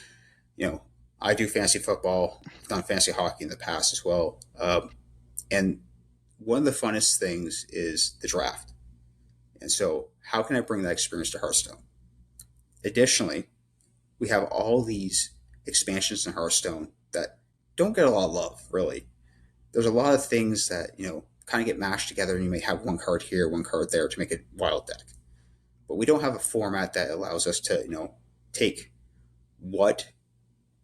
you know, I do fantasy football, I've done fantasy hockey in the past as well, and one of the funnest things is the draft. And so, how can I bring that experience to Hearthstone? Additionally, we have all these expansions in Hearthstone that don't get a lot of love, really. There's a lot of things that, you know, kind of get mashed together, and you may have one card here, one card there to make a wild deck. But we don't have a format that allows us to, you know, take what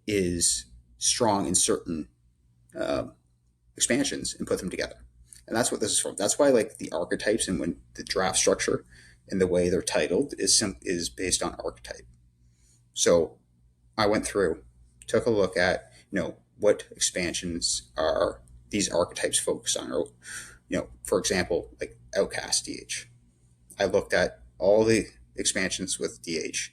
is strong in certain expansions and put them together. And that's what this is from. That's why, like, the archetypes and when the draft structure and the way they're titled is based on archetype. So I went through, took a look at, you know, what expansions are these archetypes focused on, or, you know, for example, like Outcast DH. I looked at all the expansions with DH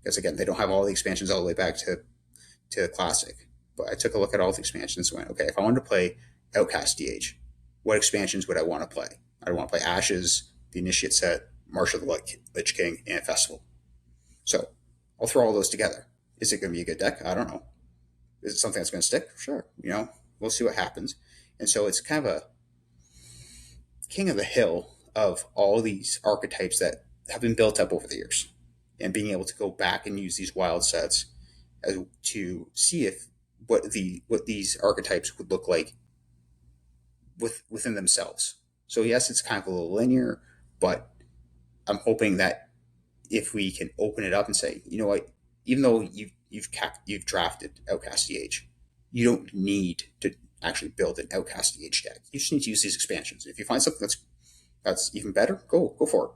because, again, they don't have all the expansions all the way back to Classic. But I took a look at all the expansions and went, okay, if I wanted to play Outcast DH, what expansions would I want to play? I want to play Ashes, the Initiate set, March of the Lich King, and Festival. So I'll throw all those together. Is it going to be a good deck? I don't know. Is it something that's going to stick? Sure. You know, we'll see what happens. And so it's kind of a king of the hill of all these archetypes that have been built up over the years, and being able to go back and use these wild sets to see if what these archetypes would look like within themselves. So yes, it's kind of a little linear, but I'm hoping that if we can open it up and say, you know what, even though you've drafted Outcast DH, you don't need to actually build an Outcast DH deck. You just need to use these expansions. If you find something that's even better, go for it.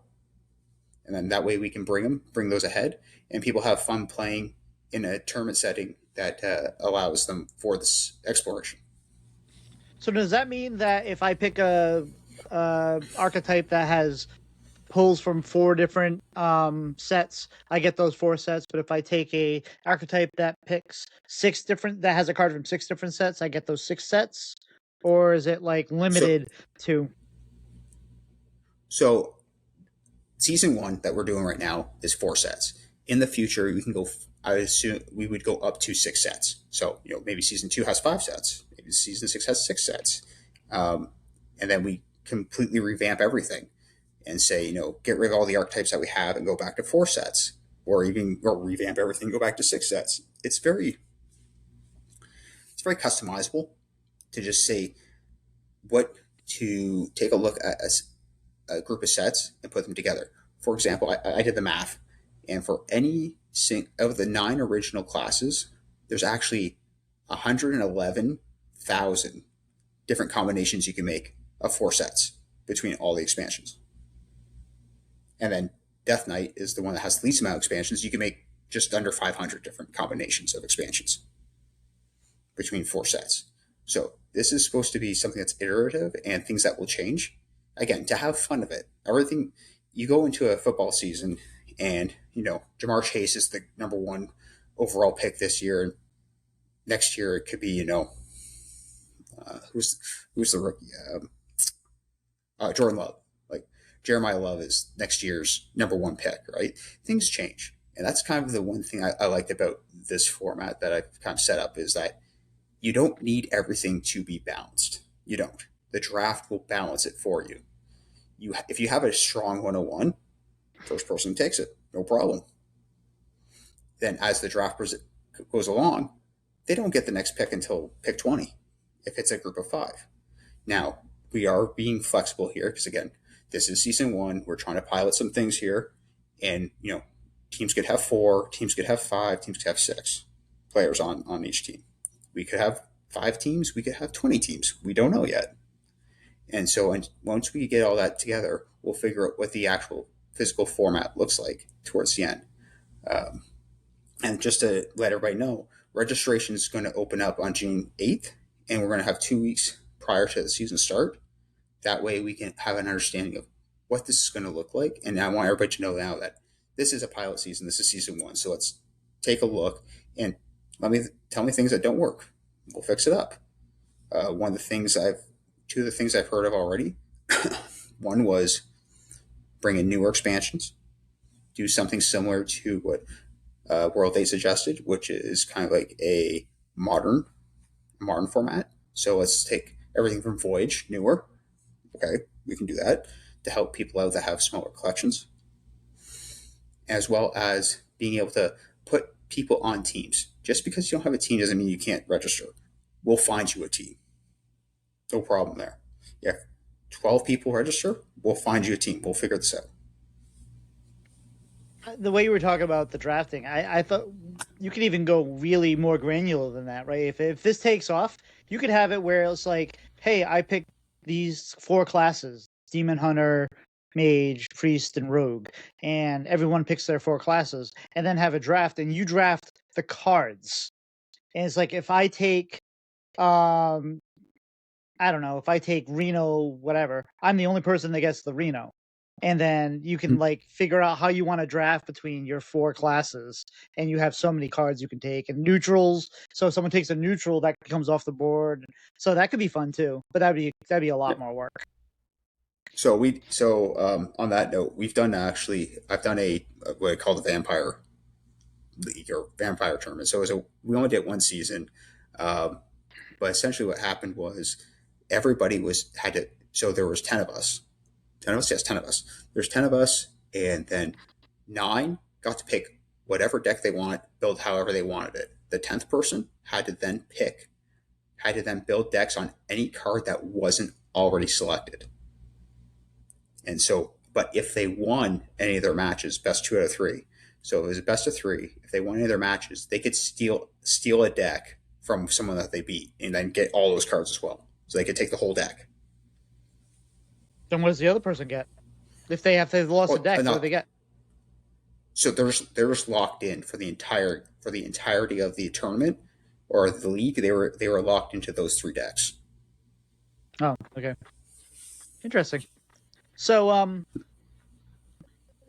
And then that way we can bring those ahead, and people have fun playing in a tournament setting that allows them for this exploration. So does that mean that if I pick a archetype that has pulls from 4 different sets, I get those 4 sets? But if I take a archetype that picks that has a card from 6 different sets, I get those 6 sets? Or is it like limited to? So season 1 that we're doing right now is 4 sets. In the future, we can go. I assume we would go up to 6 sets. So, you know, maybe season 2 has 5 sets. Maybe season 6 has 6 sets. And then we completely revamp everything and say, get rid of all the archetypes that we have and go back to 4 sets, or revamp everything and go back to 6 sets. It's very customizable to just say what to take a look at a group of sets and put them together. For example, I did the math, and for any of the 9 original classes, there's actually 111,000 different combinations you can make of 4 sets between all the expansions. And then Death Knight is the one that has the least amount of expansions. You can make just under 500 different combinations of expansions between 4 sets. So this is supposed to be something that's iterative and things that will change. Again, to have fun of it. Everything, you go into a football season and, Ja'Marr Chase is the number 1 overall pick this year. And next year it could be, who's the rookie? Jordan Love. Like Jeremiah Love is next year's number 1 pick, right? Things change. And that's kind of the one thing I liked about this format that I've kind of set up, is that you don't need everything to be balanced. You don't. The draft will balance it for you. If you have a strong 101, first person takes it, no problem. Then as the draft goes along, they don't get the next pick until pick 20, if it's a group of 5. Now, we are being flexible here because, again, this is season 1. We're trying to pilot some things here. And, teams could have 4, teams could have 5, teams could have 6 players on each team. We could have 5 teams. We could have 20 teams. We don't know yet. And so once we get all that together, we'll figure out what the actual physical format looks like towards the end. And just to let everybody know, registration is going to open up on June 8th, and we're going to have 2 weeks prior to the season start. That way we can have an understanding of what this is going to look like. And I want everybody to know now that this is a pilot season. This is season 1. So let's take a look and tell me things that don't work. We'll fix it up. Two of the things I've heard of already. One was bring in newer expansions, do something similar to what World 8 suggested, which is kind of like a modern format. So let's take everything from Voyage, newer. Okay, we can do that to help people out that have smaller collections, as well as being able to put people on teams. Just because you don't have a team doesn't mean you can't register. We'll find you a team. No problem there. Yeah, 12 people register, we'll find you a team. We'll figure this out. The way you were talking about the drafting, I thought you could even go really more granular than that, right? If this takes off, you could have it where it's like, hey, I picked these 4 classes, Demon Hunter, Mage, Priest, and Rogue, and everyone picks their 4 classes, and then have a draft, and you draft the cards. And it's like, if I take, I don't know, if I take Reno, whatever, I'm the only person that gets the Reno. And then you can figure out how you want to draft between your 4 classes, and you have so many cards you can take, and neutrals. So if someone takes a neutral, that comes off the board. So that could be fun too, but that'd be a lot more work. So on that note, I've done what I call the Vampire League or Vampire Tournament. So we only did 1 season, but essentially what happened was everybody so there was 10 of us. 10 of us? Yes, 10 of us. There's 10 of us, and then 9 got to pick whatever deck they want, build however they wanted it. The 10th person had to then build decks on any card that wasn't already selected. And so, but if they won any of their matches, best 2 out of 3. So it was a best of 3. If they won any of their matches, they could steal a deck from someone that they beat and then get all those cards as well. So they could take the whole deck. Then what does the other person get? If they've lost a deck, what do they get? So they're just locked in for the entirety of the tournament or the league. They were locked into those 3 decks. Oh, okay. Interesting. So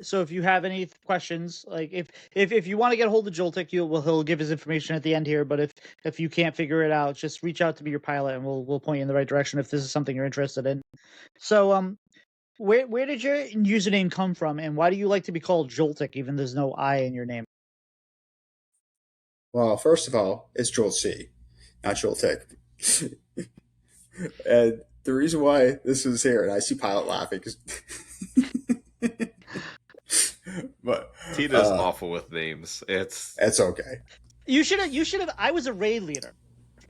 so if you have any questions, like if you want to get a hold of Joltc, he'll give his information at the end here. But if you can't figure it out, just reach out to me, your Pylet, and we'll point you in the right direction if this is something you're interested in. So where did your username come from, and why do you like to be called Joltc, even there's no I in your name? Well, first of all, it's Joltc, not Joltc. And the reason why this is here, and I see Pylet laughing, 'cause but Tito's awful with names. It's okay. You should have. I was a raid leader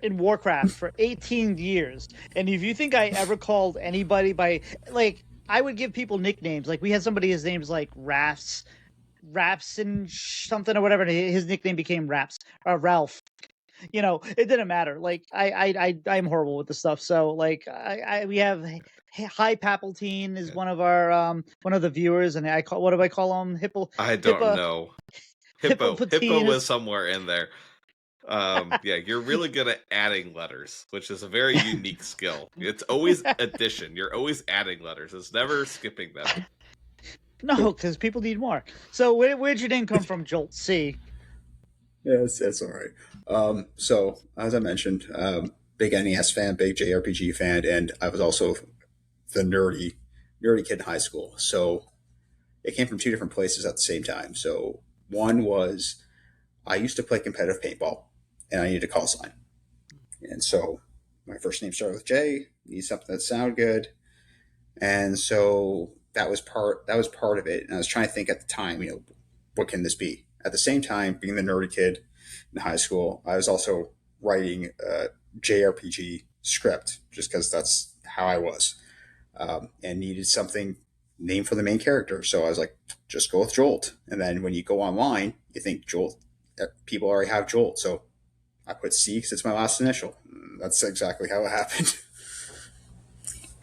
in Warcraft for 18 years, and if you think I ever called anybody by like, I would give people nicknames. Like we had somebody, his name's like Raps and something or whatever. And his nickname became Ralph. You know, it didn't matter. Like I'm horrible with the stuff. So like we have High Papaltine is one of the viewers, and what do I call him? I don't know. Hippo Hippopatine was somewhere in there. Yeah, you're really good at adding letters, which is a very unique skill. It's always addition. You're always adding letters. It's never skipping them. No, because people need more. So where'd your name come from, Joltc? Yeah, it's all right. So as I mentioned, big NES fan, big JRPG fan, and I was also the nerdy kid in high school. So it came from two different places at the same time. So one was I used to play competitive paintball, and I needed a call sign, and so my first name started with J. Need something that sounded good, and so that was part of it. And I was trying to think at the time, what can this be? At the same time, being the nerdy kid in high school, I was also writing a JRPG script just because that's how I was, and needed something named for the main character. So I was like, just go with Jolt. And then when you go online, you think Jolt, people already have Jolt. So I put C because it's my last initial. That's exactly how it happened.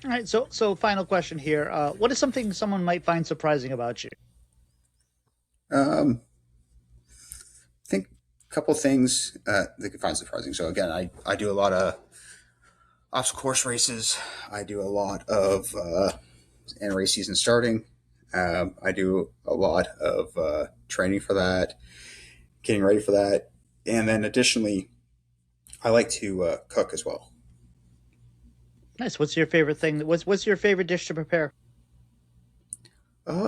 All right. So final question here. What is something someone might find surprising about you? I think a couple things they could find surprising. So again, I do a lot of obstacle course races. I do a lot of and race season starting. I do a lot of training for that, getting ready for that, and then additionally, I like to cook as well. Nice. What's your favorite thing? What's your favorite dish to prepare?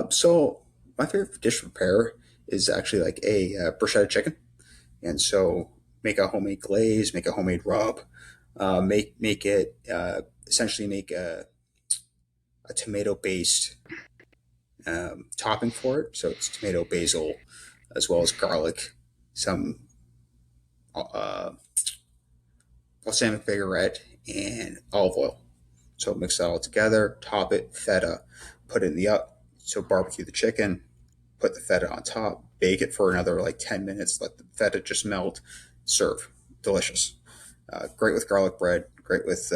So my favorite dish to prepare is actually like a bruschetta chicken, and so make a homemade glaze, make a homemade rub, make it essentially make a tomato based topping for it. So it's tomato, basil, as well as garlic, some balsamic vinaigrette, and olive oil. So mix that all together, top it, feta, put it in the up. So barbecue the chicken, put the feta on top, bake it for another like 10 minutes, let the feta just melt, serve. Delicious. Great with garlic bread, great with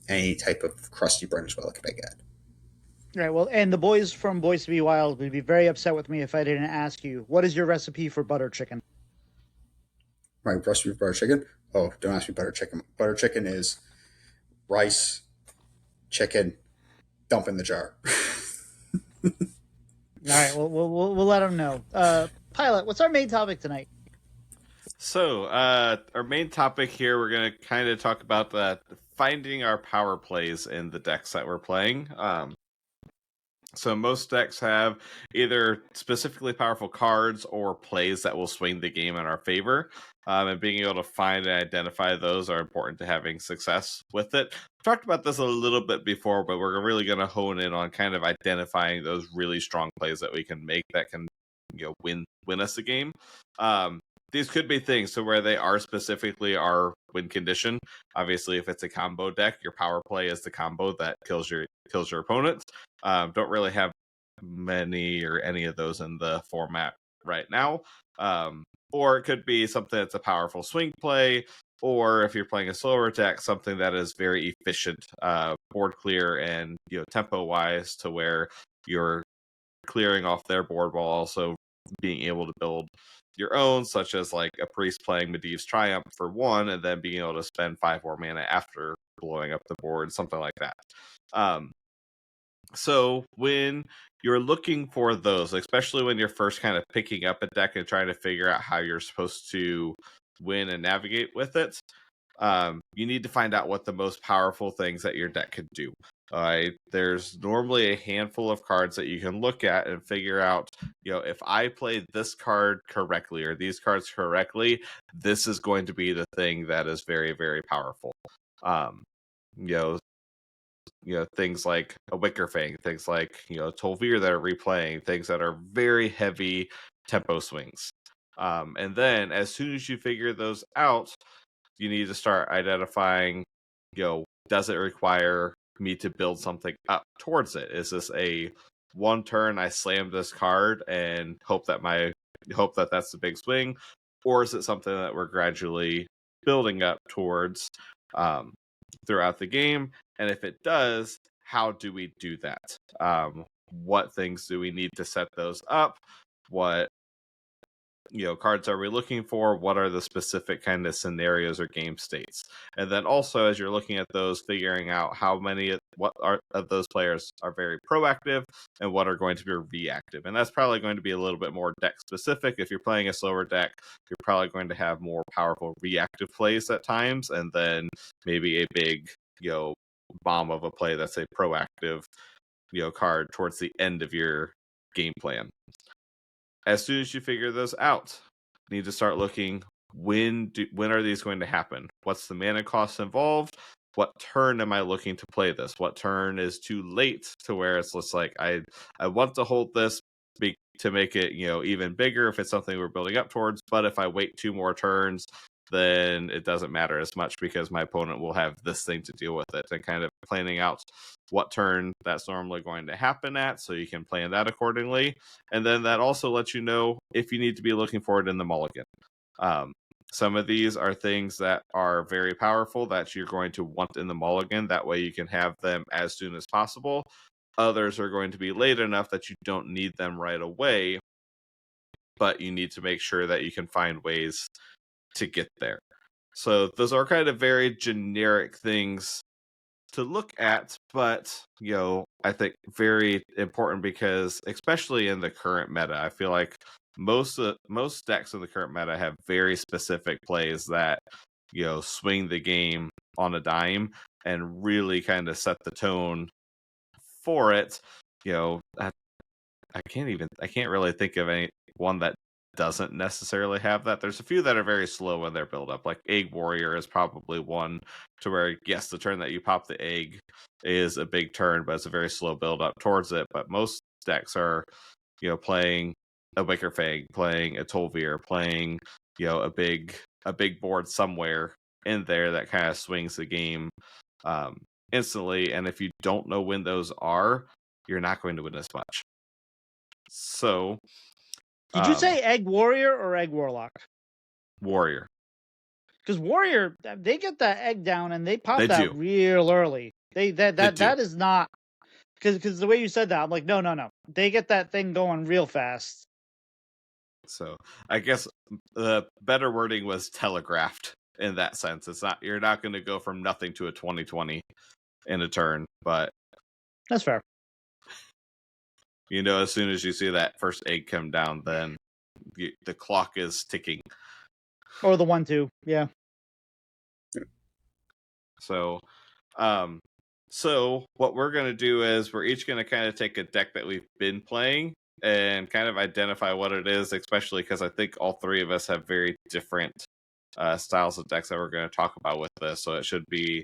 any type of crusty bread as well, like a baguette. All right. Well, and the boys from Boys to Be Wild would be very upset with me if I didn't ask you, what is your recipe for butter chicken? My recipe for butter chicken? Oh, don't ask me butter chicken. Butter chicken is rice, chicken, dump in the jar. All right. Well, we'll let them know. Pylet, what's our main topic tonight? So, our main topic here, we're going to kind of talk about finding our power plays in the decks that we're playing. So most decks have either specifically powerful cards or plays that will swing the game in our favor. And being able to find and identify those are important to having success with it. We talked about this a little bit before, but we're really going to hone in on kind of identifying those really strong plays that we can make that can, win us a game. These could be things so where they are specifically our win condition. Obviously, if it's a combo deck, your power play is the combo that kills your opponent. Don't really have many or any of those in the format right now. Or it could be something that's a powerful swing play, or if you're playing a slower deck, something that is very efficient board clear and tempo wise to where you're clearing off their board while also being able to build your own, such as like a priest playing Medivh's Triumph for 1 and then being able to spend 5 more mana after blowing up the board, something like that. So when you're looking for those, especially when you're first kind of picking up a deck and trying to figure out how you're supposed to win and navigate with it, you need to find out what the most powerful things that your deck can do. There's normally a handful of cards that you can look at and figure out, if I play this card correctly or these cards correctly, this is going to be the thing that is very, very powerful. things like a Wicker Fang, things like Tolvir that are replaying, things that are very heavy tempo swings. And then as soon as you figure those out, you need to start identifying, does it require me to build something up towards it? Is this a one turn I slam this card and hope that that's the big swing, or is it something that we're gradually building up towards throughout the game? And if it does, how do we do that? What things do we need to set those up? What cards are we looking for? What are the specific kind of scenarios or game states? And then also, as you're looking at those, figuring out what of those players are very proactive and what are going to be reactive. And that's probably going to be a little bit more deck specific. If you're playing a slower deck, you're probably going to have more powerful reactive plays at times, and then maybe a big bomb of a play that's a proactive card towards the end of your game plan. As soon as you figure those out, you need to start looking, when are these going to happen? What's the mana cost involved? What turn am I looking to play this? What turn is too late to where it's just like, I want to hold this to make it even bigger if it's something we're building up towards, but if I wait 2 more turns, then it doesn't matter as much because my opponent will have this thing to deal with it, and kind of planning out what turn that's normally going to happen at so you can plan that accordingly. And then that also lets you know if you need to be looking for it in the mulligan. Some of these are things that are very powerful that you're going to want in the mulligan. That way you can have them as soon as possible. Others are going to be late enough that you don't need them right away, but you need to make sure that you can find ways to get there. So those are kind of very generic things to look at, but I think very important because especially in the current meta, I feel like most decks in the current meta have very specific plays that swing the game on a dime and really kind of set the tone for it. I can't really think of any one that doesn't necessarily have that. There's a few that are very slow in their build up. Like Egg Warrior is probably one to where, yes, the turn that you pop the egg is a big turn, but it's a very slow build up towards it. But most decks are, playing a Wicker Fang, playing a Tolvir, playing, a big board somewhere in there that kind of swings the game instantly. And if you don't know when those are, you're not going to win as much. So did you say Egg Warrior or Egg Warlock? Warrior. Because Warrior, they get that egg down and they pop that real early. That is not, because the way you said that, I'm like, no. They get that thing going real fast. So I guess the better wording was telegraphed in that sense. You're not going to go from nothing to a 2020 in a turn, but that's fair. As soon as you see that first egg come down, then the clock is ticking. Or the 1-2, yeah. So what we're going to do is we're each going to kind of take a deck that we've been playing and kind of identify what it is, especially because I think all 3 of us have very different styles of decks that we're going to talk about with this. So it should be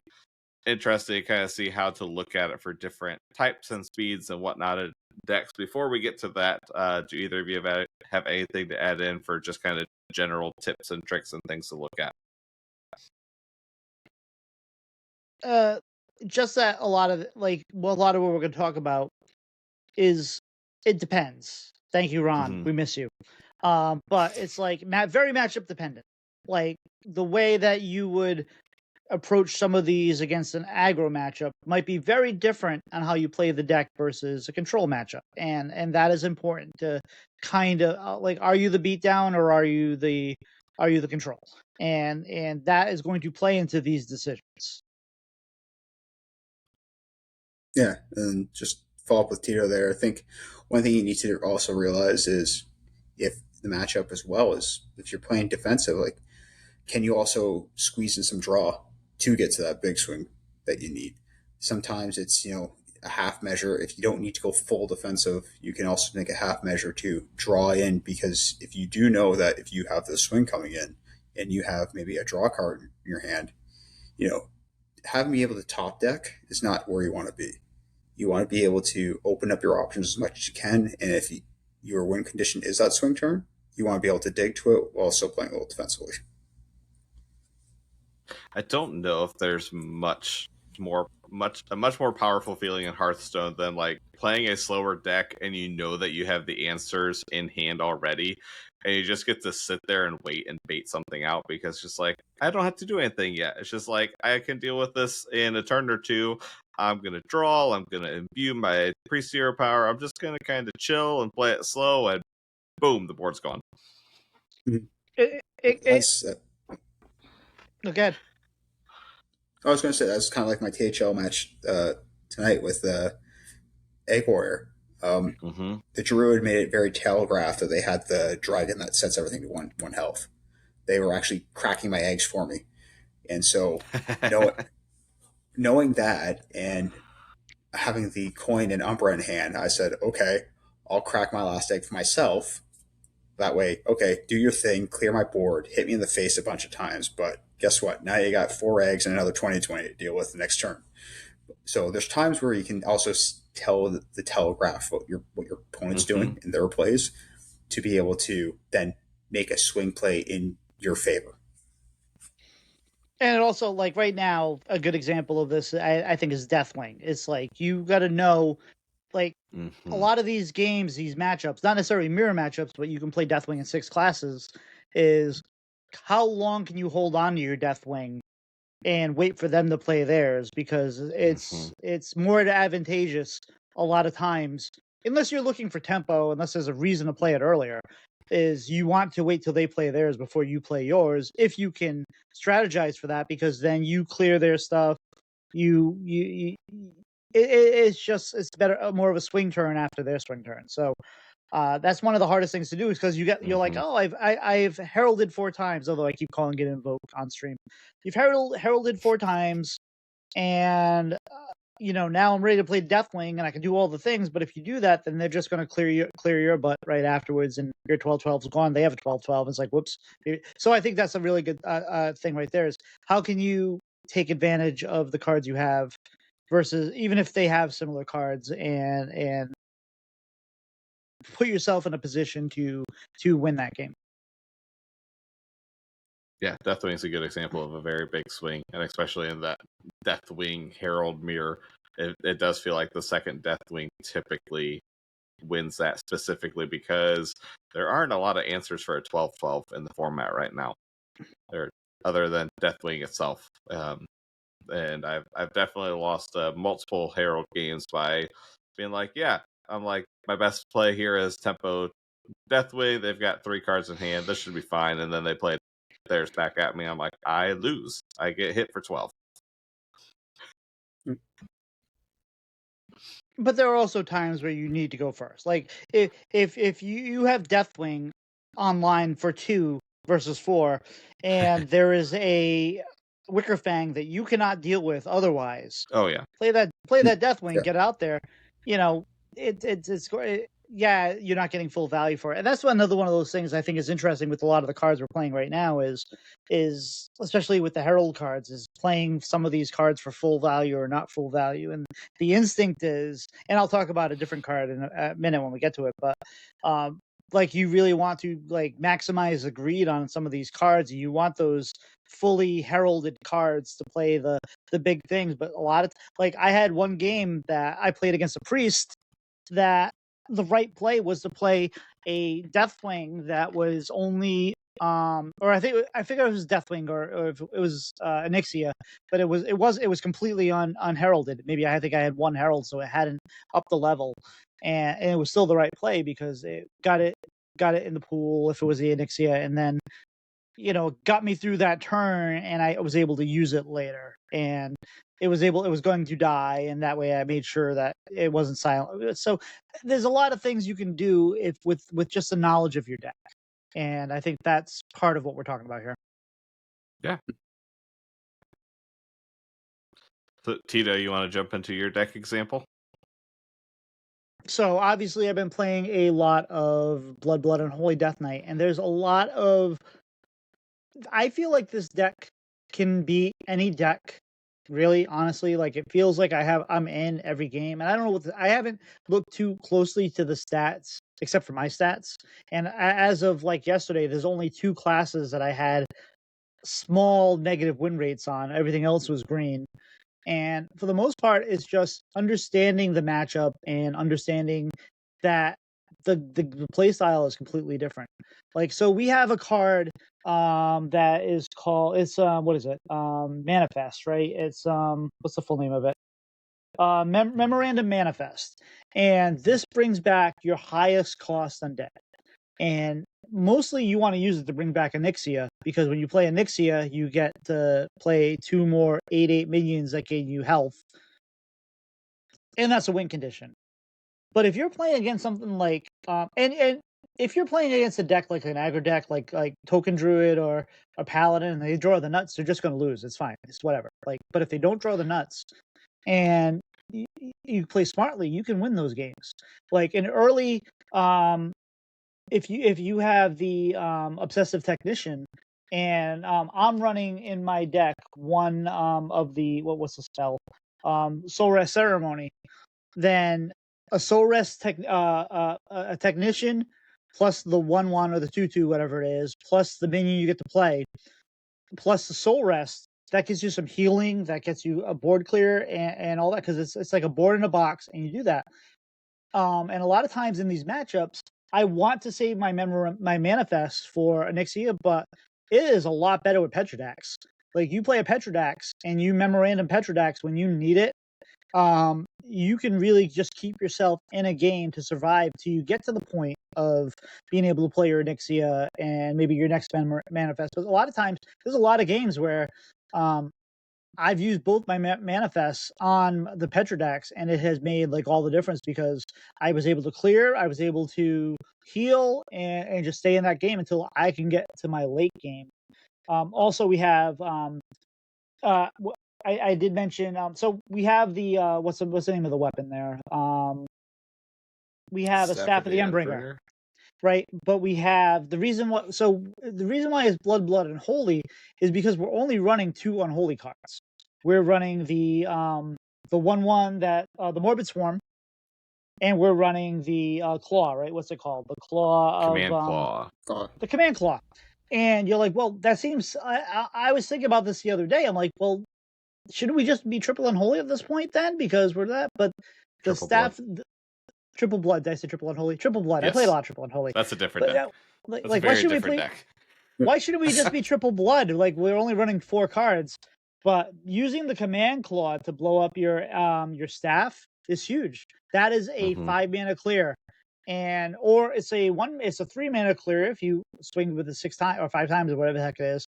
interesting to kind of see how to look at it for different types and speeds and whatnot of decks. Before we get to that, do either of you have anything to add in for just kind of general tips and tricks and things to look at? Just that a lot of what we're going to talk about is, it depends. Thank you, Ron. Mm-hmm. We miss you. But it's like very matchup dependent. Like the way that you would approach some of these against an aggro matchup might be very different on how you play the deck versus a control matchup, and that is important to kind of are you the beatdown or are you the control, and that is going to play into these decisions. Yeah, and just follow up with Tito there. I think one thing you need to also realize is if the matchup as well is if you're playing defensive, can you also squeeze in some draw to get to that big swing that you need? Sometimes it's, a half measure. If you don't need to go full defensive, you can also make a half measure to draw in, because if you do know that if you have the swing coming in and you have maybe a draw card in your hand, having me able to top deck is not where you want to be. You want to be able to open up your options as much as you can, and if your win condition is that swing turn, you want to be able to dig to it while still playing a little defensively. I don't know if there's a much more powerful feeling in Hearthstone than like playing a slower deck and you know that you have the answers in hand already, and you just get to sit there and wait and bait something out because just like I don't have to do anything yet. It's just like I can deal with this in a turn or two. I'm gonna draw. I'm gonna imbue my pre-zero power. I'm just gonna kind of chill and play it slow, and boom, the board's gone. Okay. I was going to say that's kind of like my THL match tonight with Egg Warrior. The Druid made it very telegraphed that they had the dragon that sets everything to one health. They were actually cracking my eggs for me, and so knowing that and having the coin and Umbra in hand, I said, okay, I'll crack my last egg for myself. That way, okay, do your thing, clear my board, hit me in the face a bunch of times, but guess what? Now you got 4 eggs and another 20/20 to deal with the next turn. So there's times where you can also tell the telegraph what your opponent's doing in their plays to be able to then make a swing play in your favor. And also, like right now, a good example of this, I think, is Deathwing. It's like you got to know, like a lot of these games, these matchups, not necessarily mirror matchups, but you can play Deathwing in 6 classes. Is how long can you hold on to your Deathwing and wait for them to play theirs? Because it's more advantageous a lot of times, unless you're looking for tempo, unless there's a reason to play it earlier, is you want to wait till they play theirs before you play yours, if you can strategize for that, because then you clear their stuff. It's better, more of a swing turn after their swing turn. So that's one of the hardest things to do, is because you're like, oh, I've heralded 4 times, although I keep calling it invoke on stream. You've heralded 4 times, and now I'm ready to play Deathwing, and I can do all the things. But if you do that, then they're just going to clear your butt right afterwards, and your 12/12 is gone. They have a 12/12. It's like, whoops. So I think that's a really good thing right there. Is how can you take advantage of the cards you have, versus even if they have similar cards, and put yourself in a position to win that game. Yeah, Deathwing is a good example of a very big swing, and especially in that Deathwing Herald mirror, it does feel like the second Deathwing typically wins that, specifically because there aren't a lot of answers for a 12/12 in the format right now, other than Deathwing itself. And I've definitely lost multiple Herald games by being like, yeah, I'm like, my best play here is tempo Deathwing. They've got 3 cards in hand. This should be fine. And then they play theirs back at me. I'm like, I lose. I get hit for 12. But there are also times where you need to go first. Like if you have Deathwing online for 2 versus 4, and there is a Wicker Fang that you cannot deal with otherwise. Oh yeah, play that Deathwing, get out there. It's yeah, you're not getting full value for it. And that's another one of those things I think is interesting with a lot of the cards we're playing right now is especially with the Herald cards, is playing some of these cards for full value or not full value. And the instinct is, and I'll talk about a different card in a minute when we get to it, but like you really want to like maximize the greed on some of these cards. You want those fully heralded cards to play the big things. But a lot of, like, I had one game that I played against a priest that the right play was to play a Deathwing that was only or I figured it was Deathwing or if it was Onyxia, but it was completely unheralded. Maybe I think I had 1 herald, so it hadn't upped the level, and it was still the right play because it got it in the pool if it was the Onyxia, and then got me through that turn, and I was able to use it later, and it was going to die, and that way I made sure that it wasn't silent. So there's a lot of things you can do with just the knowledge of your deck, and I think that's part of what we're talking about here. Yeah. So, Tito, you want to jump into your deck example? So obviously I've been playing a lot of Blood, and Holy Death Knight, and there's a lot of, I feel like this deck can beat any deck Really, honestly, like it feels like I'm in every game, and I don't know I haven't looked too closely to the stats except for my stats. And as of like yesterday, there's only 2 classes that I had small negative win rates on. Everything else was green. And for the most part, it's just understanding the matchup and understanding that the play style is completely different. Like, so we have a card that is called, it's what is it? Manifest, right? It's what's the full name of it? Memorandum Manifest. And this brings back your highest cost undead. And mostly you want to use it to bring back Onyxia, because when you play Onyxia, you get to play 2 more 8/8 minions that gain you health. And that's a win condition. But if you're playing against something like and if you're playing against a deck like an aggro deck like Token Druid or a Paladin and they draw the nuts, they're just going to lose. It's fine. It's whatever. Like, but if they don't draw the nuts and you play smartly, you can win those games. Like in early if you have the obsessive technician and I'm running in my deck one of the what's the spell soul rest ceremony, then a soul rest a technician plus the 1/1 or the 2/2 whatever it is plus the minion you get to play plus the soul rest, that gives you some healing, that gets you a board clear and all that, because it's like a board in a box and you do that. And a lot of times in these matchups, I want to save my manifest for Onyxia, but it is a lot better with Petrodax. Like, you play a Petrodax and you memorandum Petrodax when you need it, you can really just keep yourself in a game to survive till you get to the point of being able to play your Onyxia and maybe your next manifest. But a lot of times, there's a lot of games where I've used both my manifests on the Petrodax, and it has made like all the difference because I was able to clear, I was able to heal, and just stay in that game until I can get to my late game. Also, we have I did mention so we have the what's the name of the weapon there? We have a Staff of the Endbringer. Right, but we have the reason why. So the reason why it's blood, and holy is because we're only running 2 unholy cards. We're running the 1/1 that the Morbid Swarm, and we're running the claw. Right, what's it called? The claw Command of claw. the command claw. And you're like, well, that seems. I was thinking about this the other day. I'm like, well, shouldn't we just be triple unholy at this point then? Because we're that. But the Triple staff. Triple blood. Did I say triple unholy? Triple blood. Yes. I played a lot of triple unholy. That's a different deck. Like, That's a very different deck. Why shouldn't we just be triple blood? Like, we're only running 4 cards, but using the command claw to blow up your staff is huge. That is a 5 mana clear, or it's a 3 mana clear if you swing with it 6 times or 5 times or whatever the heck it is.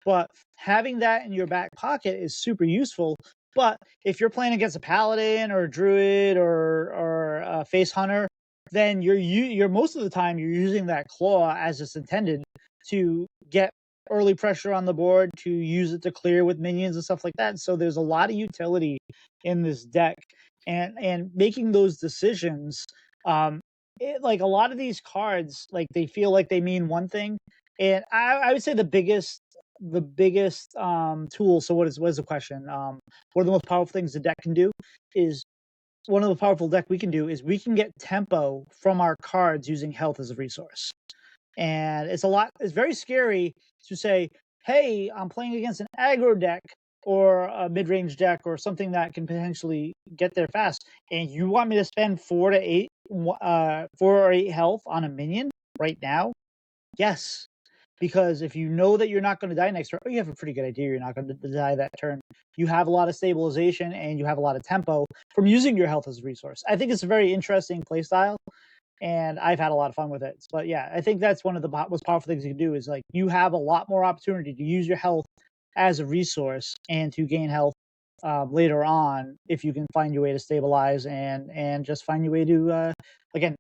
But having that in your back pocket is super useful. But if you're playing against a paladin or a druid or a face hunter, then you're most of the time you're using that claw as it's intended to get early pressure on the board, to use it to clear with minions and stuff like that. So there's a lot of utility in this deck, and making those decisions. Like a lot of these cards, like they feel like they mean one thing, and I would say the biggest tool. So what is the question? One of the most powerful things the deck can do is one of the powerful deck we can do is we can get tempo from our cards using health as a resource. And it's very scary to say, hey, I'm playing against an aggro deck or a mid-range deck or something that can potentially get there fast, and you want me to spend 4 or 8 health on a minion right now? Yes. Because if you know that you're not going to die next turn, or you have a pretty good idea you're not going to die that turn, you have a lot of stabilization and you have a lot of tempo from using your health as a resource. I think it's a very interesting playstyle, and I've had a lot of fun with it. But yeah, I think that's one of the most powerful things you can do is like you have a lot more opportunity to use your health as a resource and to gain health later on if you can find your way to stabilize and just find your way to again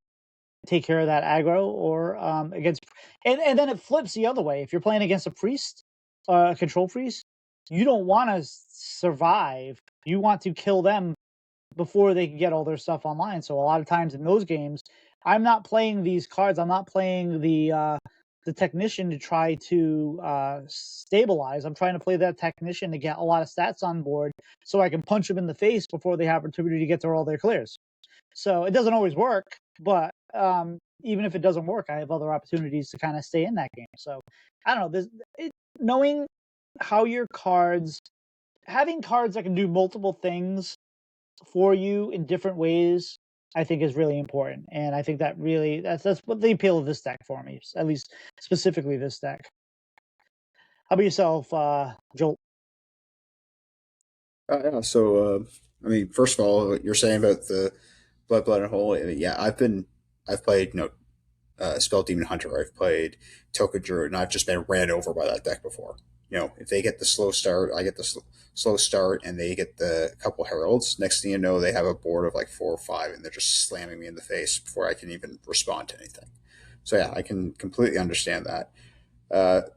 take care of that aggro or against, and then it flips the other way. If you're playing against a priest, a control priest, you don't want to survive. You want to kill them before they can get all their stuff online. So a lot of times in those games, I'm not playing these cards. I'm not playing the the technician to try to stabilize. I'm trying to play that technician to get a lot of stats on board so I can punch them in the face before they have opportunity to get through all their clears. So it doesn't always work, but even if it doesn't work, I have other opportunities to kind of stay in that game. So I don't know. Knowing how your cards, having cards that can do multiple things for you in different ways, I think is really important. And I think that really, that's what the appeal of this deck for me, at least specifically this deck. How about yourself, Jolt? Yeah. So, I mean, first of all, what you're saying about the blood, and holy. I mean, yeah, I've played, Spell Demon Hunter. I've played Token Druid, and I've just been ran over by that deck before. If they get the slow start, I get the slow start, and they get the couple heralds. Next thing you know, they have a board of like 4 or 5, and they're just slamming me in the face before I can even respond to anything. So yeah, I can completely understand that.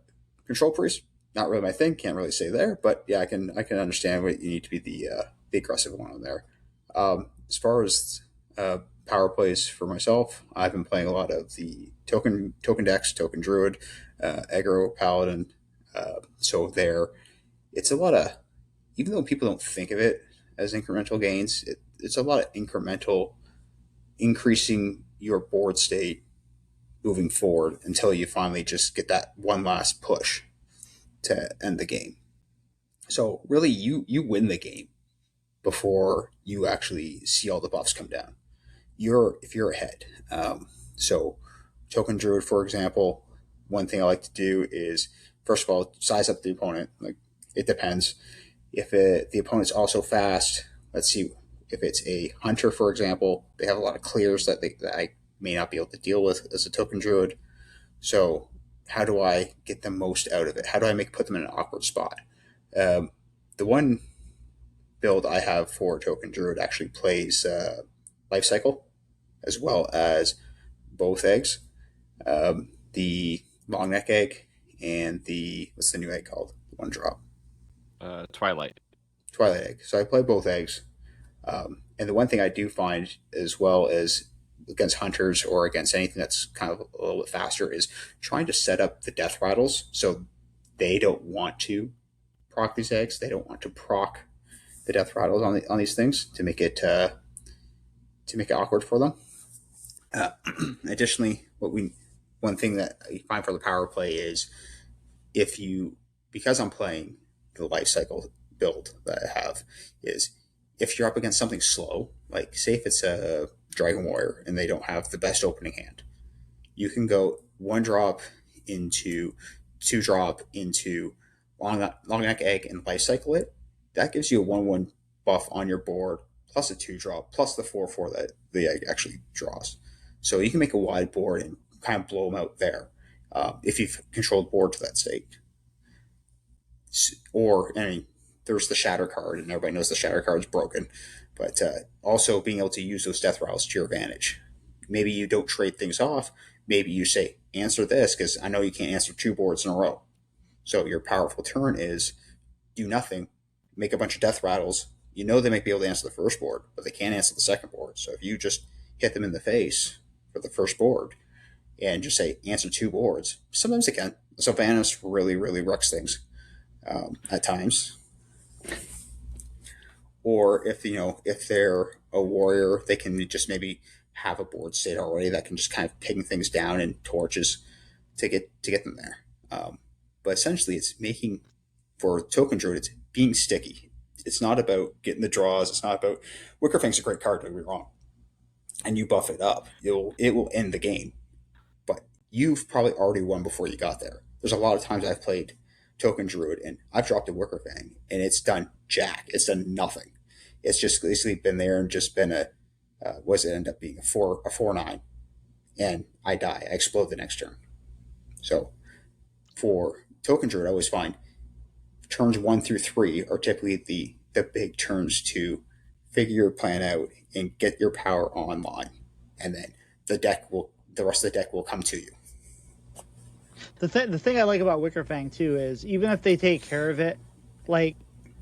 Control Priest, not really my thing. Can't really say there, but yeah, I can understand what you need to be the aggressive one on there. As far as power plays for myself, I've been playing a lot of the token decks, Token Druid, aggro Paladin. So there, it's a lot of, even though people don't think of it as incremental gains, it's a lot of incremental increasing your board state moving forward until you finally just get that one last push to end the game. So really, you win the game before you actually see all the buffs come down. If you're ahead. So Token Druid, for example, one thing I like to do is, first of all, size up the opponent. Like, it depends. If the opponent's also fast, let's see, if it's a hunter, for example, they have a lot of clears that I may not be able to deal with as a Token Druid. So how do I get the most out of it? How do I put them in an awkward spot? The one build I have for Token Druid actually plays Life Cycle as well as both eggs. The long neck egg and what's the new egg called? One drop. Twilight egg. So I play both eggs. And the one thing I do find, as well as against hunters or against anything that's kind of a little bit faster, is trying to set up the death rattles so they don't want to proc these eggs. They don't want to proc the death rattles on these things to make it awkward for them. Additionally, one thing that I find for the power play is, because I'm playing the life cycle build that I have, is if you're up against something slow, like say if it's a Dragon Warrior and they don't have the best opening hand, you can go 1 drop into 2 drop into long neck egg and life cycle it. That gives you a 1/1 buff on your board, plus a 2 drop, plus the 4/4 that the egg actually draws. So you can make a wide board and kind of blow them out there if you've controlled board to that state. Or, there's the Shatter card, and everybody knows the Shatter card's broken. But also being able to use those death rattles to your advantage. Maybe you don't trade things off. Maybe you say, answer this, because I know you can't answer 2 boards in a row. So your powerful turn is do nothing, make a bunch of death rattles. They might be able to answer the first board, but they can't answer the second board. So if you just hit them in the face for the first board and just say, answer 2 boards, sometimes they can. Sylvanas really, really wrecks things at times. Or if they're a warrior, they can just maybe have a board state already that can just kind of ping things down and torches to get them there. But essentially, it's for Token Druid, it's being sticky. It's not about getting the draws. It's not about Wickerfang's a great card, don't get me wrong. And you buff it up, it will end the game. But you've probably already won before you got there. There's a lot of times I've played Token Druid and I've dropped a Wickerfang and it's done jack. It's done nothing. It's just basically been there and just been what does it end up being? A 4/9. And I die. I explode the next turn. So for Token Druid, I always find turns 1 through 3 are typically the big turns to figure your plan out and get your power online. And then the rest of the deck will come to you. The thing I like about Wickerfang too is, even if they take care of it, like,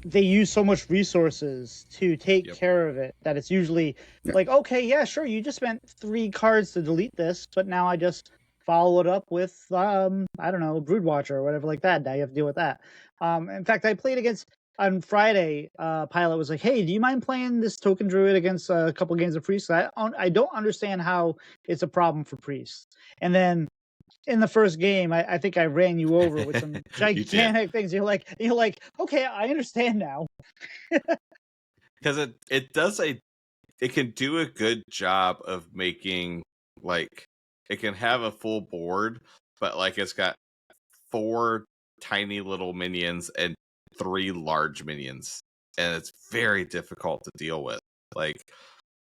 they use so much resources to take care of it that it's usually like, okay, yeah, sure, you just spent 3 cards to delete this, but now I just follow it up with I don't know, Broodwatcher or whatever like that. Now you have to deal with that. In fact, I played against on Friday. Pylet was like, "Hey, do you mind playing this token druid against a couple games of priests? I don't understand how it's a problem for priests." And then in the first game, I think I ran you over with some gigantic things. You're like, okay, I understand now. Because it can do a good job of making, like, it can have a full board, but like it's got 4 tiny little minions and 3 large minions, and it's very difficult to deal with. Like,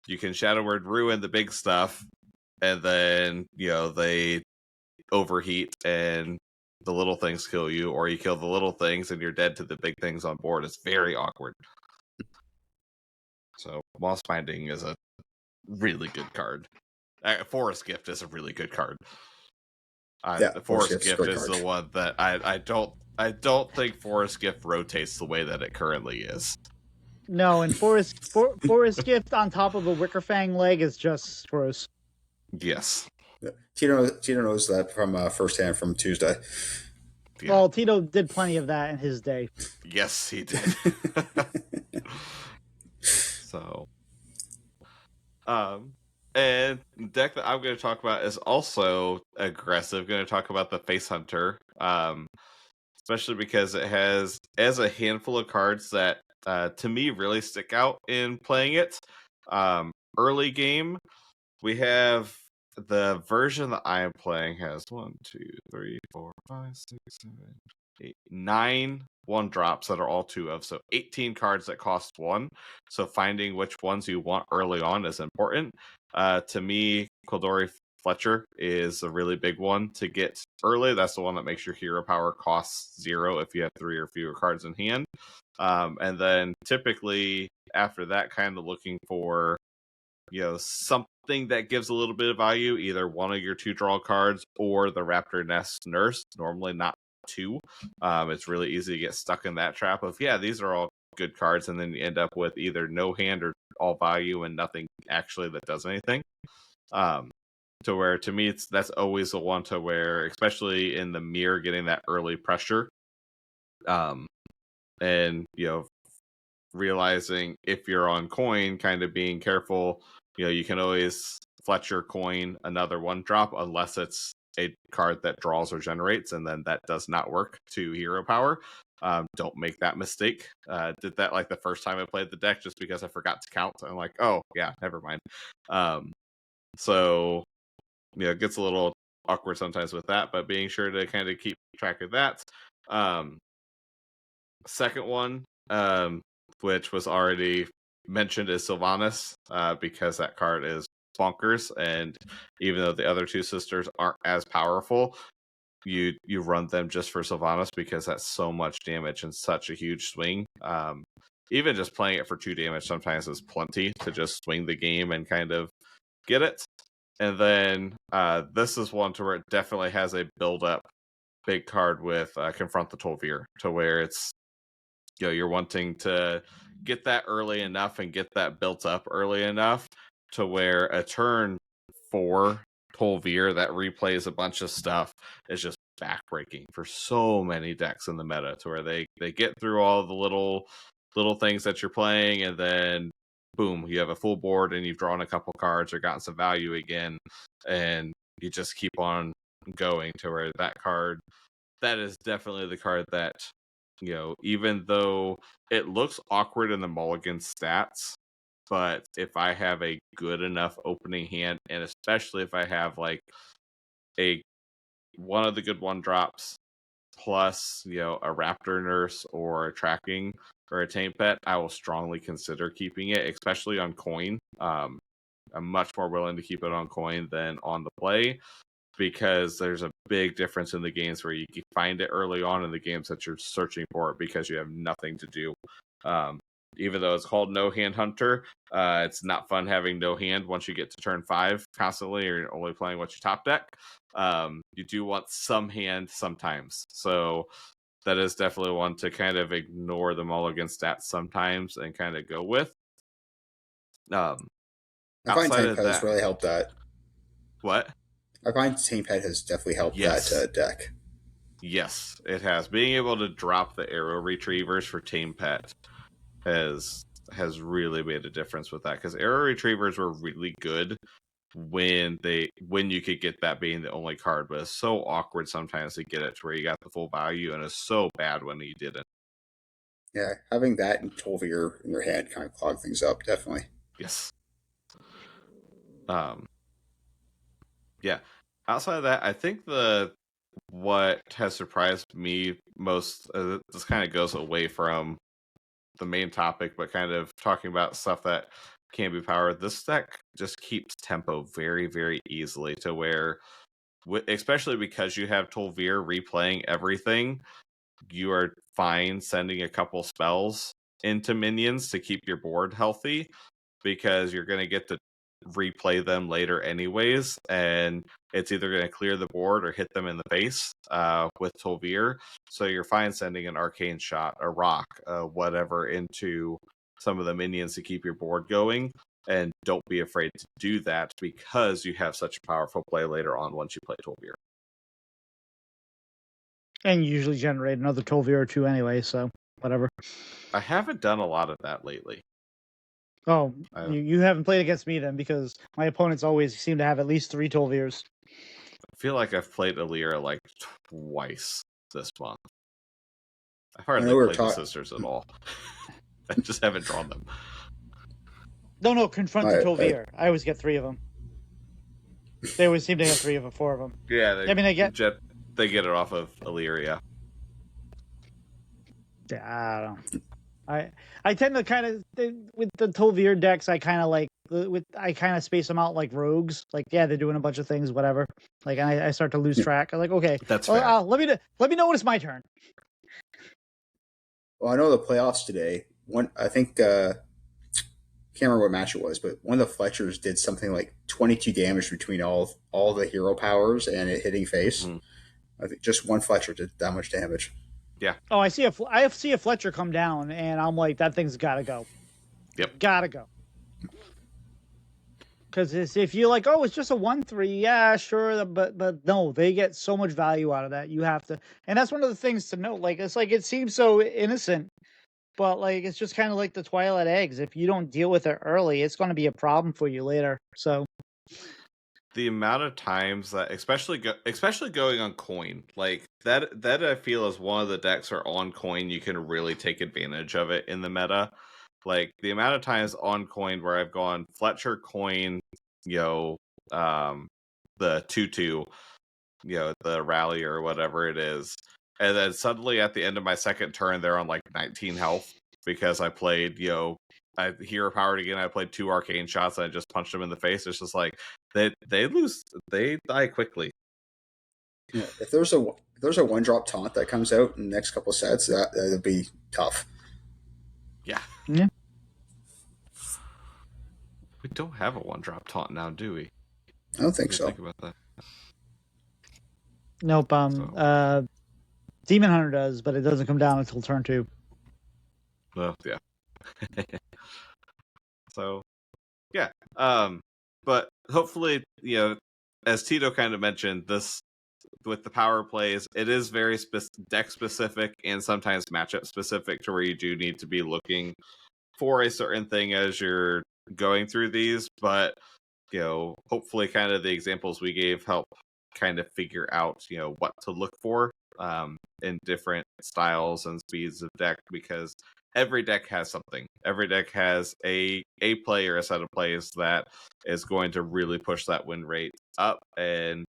you can Shadow Word ruin the big stuff, and then they overheat and the little things kill you, or you kill the little things and you're dead to the big things on board. It's very awkward. So Moss Binding is a really good card. Forest Gift is a really good card. The Forest Gift is the one that I don't think Forest Gift rotates the way that it currently is. No, and Forest Gift on top of a Wickerfang leg is just gross. Yes. Yeah. Tito knows that from firsthand from Tuesday. Yeah. Well, Tito did plenty of that in his day. Yes, he did. So, and the deck that I'm going to talk about is also aggressive. I'm going to talk about the Face Hunter, especially because it has a handful of cards that, to me, really stick out in playing it. Early game, we have the version that I am playing has 1, 2, 3, 4, 5, 6, 7, 8, 9 1-drops that are all 2 of, so 18 cards that cost 1. So finding which ones you want early on is important. To me, Quildori Fletcher is a really big one to get early. That's the one that makes your hero power cost 0 if you have 3 or fewer cards in hand. And then typically after that, kind of looking for something that gives a little bit of value, either one of your 2 draw cards or the Raptor Nest Nurse, normally not 2. It's really easy to get stuck in that trap of, these are all good cards, and then you end up with either no hand or all value and nothing actually that does anything. To where, to me, that's always the one to where, especially in the mirror, getting that early pressure, and realizing if you're on coin, kind of being careful. You can always Fletcher coin another 1-drop unless it's a card that draws or generates, and then that does not work to hero power. Don't make that mistake. Did that like the first time I played the deck just because I forgot to count. I'm like, oh yeah, never mind. So it gets a little awkward sometimes with that, but being sure to kind of keep track of that. Second one, which was already mentioned, is Sylvanas, because that card is bonkers, and even though the other 2 sisters aren't as powerful, you run them just for Sylvanas because that's so much damage and such a huge swing. Even just playing it for 2 damage sometimes is plenty to just swing the game and kind of get it. And then this is one to where it definitely has a build-up big card with Confront the Tol'vir, to where it's you're wanting to get that early enough and get that built up early enough to where a turn 4 Tol'vir that replays a bunch of stuff is just backbreaking for so many decks in the meta, to where they get through all the little things that you're playing, and then boom, you have a full board and you've drawn a couple cards or gotten some value again, and you just keep on going, to where that is definitely the card that even though it looks awkward in the mulligan stats, but if I have a good enough opening hand, and especially if I have like one of the good 1-drops plus a Raptor Nurse or a Tracking or a Tame Pet, I will strongly consider keeping it, especially on coin. I'm much more willing to keep it on coin than on the play, because there's a big difference in the games where you can find it early on in the games that you're searching for it because you have nothing to do. Even though it's called No Hand Hunter, it's not fun having no hand once you get to turn 5 constantly, or you're only playing what you top deck. You do want some hand sometimes. So that is definitely one to kind of ignore the mulligan stats sometimes and kind of go with. I find Tame Pet has really helped that. What? I find Tame Pet has definitely helped Yes. that deck. Yes, it has. Being able to drop the arrow retrievers for Tame Pet has really made a difference with that, because arrow retrievers were really good when you could get that being the only card, but it's so awkward sometimes to get it to where you got the full value, and it's so bad when you didn't. Yeah, having that and Tolvir in your hand kind of clog things up, definitely. Yes. Yeah. Outside of that, I think what has surprised me most, this kind of goes away from the main topic, but kind of talking about stuff that can be powered. This deck just keeps tempo very, very easily, to where, especially because you have Tolvir replaying everything, you are fine sending a couple spells into minions to keep your board healthy, because you're going to get to replay them later anyways, and it's either going to clear the board or hit them in the face with Tolvir. So you're fine sending an arcane shot, a rock, whatever, into some of the minions to keep your board going, and don't be afraid to do that, because you have such powerful play later on once you play Tolvir. And you usually generate another Tolvir or two anyway, so whatever. I haven't done a lot of that lately. Oh, you haven't played against me then, because my opponents always seem to have at least 3 Tolvirs. I feel like I've played Alira like twice this month. I've hardly played the sisters at all. I just haven't drawn them. No, confront the Tolvir. I always get 3 of them. They always seem to have 3 of them, 4 of them. Yeah, they get it off of Illyria. Yeah, I don't know. I tend to kind of, with the Tolvir decks, I kind of space them out like rogues. Like, yeah, they're doing a bunch of things, whatever. Like, I start to lose track. I'm like, okay, that's fair. Let me know when it's my turn. Well, I know the playoffs today. I think can't remember what match it was, but one of the Fletchers did something like 22 damage between all the hero powers and it hitting face. Mm-hmm. I think just one Fletcher did that much damage. Yeah. Oh, I see a Fletcher come down, and I'm like, that thing's got to go. Yep. Gotta go. Because if you're like, oh, it's just a 1/3, yeah, sure, but no, they get so much value out of that. You have to, and that's one of the things to note. Like, it's like, it seems so innocent, but like, it's just kind of like the Twilight eggs. If you don't deal with it early, it's going to be a problem for you later. So the amount of times that, especially going on coin, like that I feel is one of the decks where on coin you can really take advantage of it in the meta. Like, the amount of times on coin where I've gone Fletcher coin, the 2/2, the rally or whatever it is, and then suddenly at the end of my second turn they're on like 19 health because I played, I hero powered again. I played 2 arcane shots and I just punched them in the face. It's just like they die quickly. Yeah, if there's a 1-drop taunt that comes out in the next couple sets, that'll be tough. Yeah. Yeah. We don't have a 1-drop taunt now, do we? I don't think so. Think about that. Nope. Demon Hunter does, but it doesn't come down until turn 2. Well, yeah. So, yeah. But hopefully, as Tito kind of mentioned, this with the power plays, it is very deck specific and sometimes matchup specific, to where you do need to be looking for a certain thing as you're going through these. But hopefully, kind of the examples we gave help kind of figure out what to look for in different styles and speeds of deck, because every deck has something. Every deck has a play or a set of plays that is going to really push that win rate up, and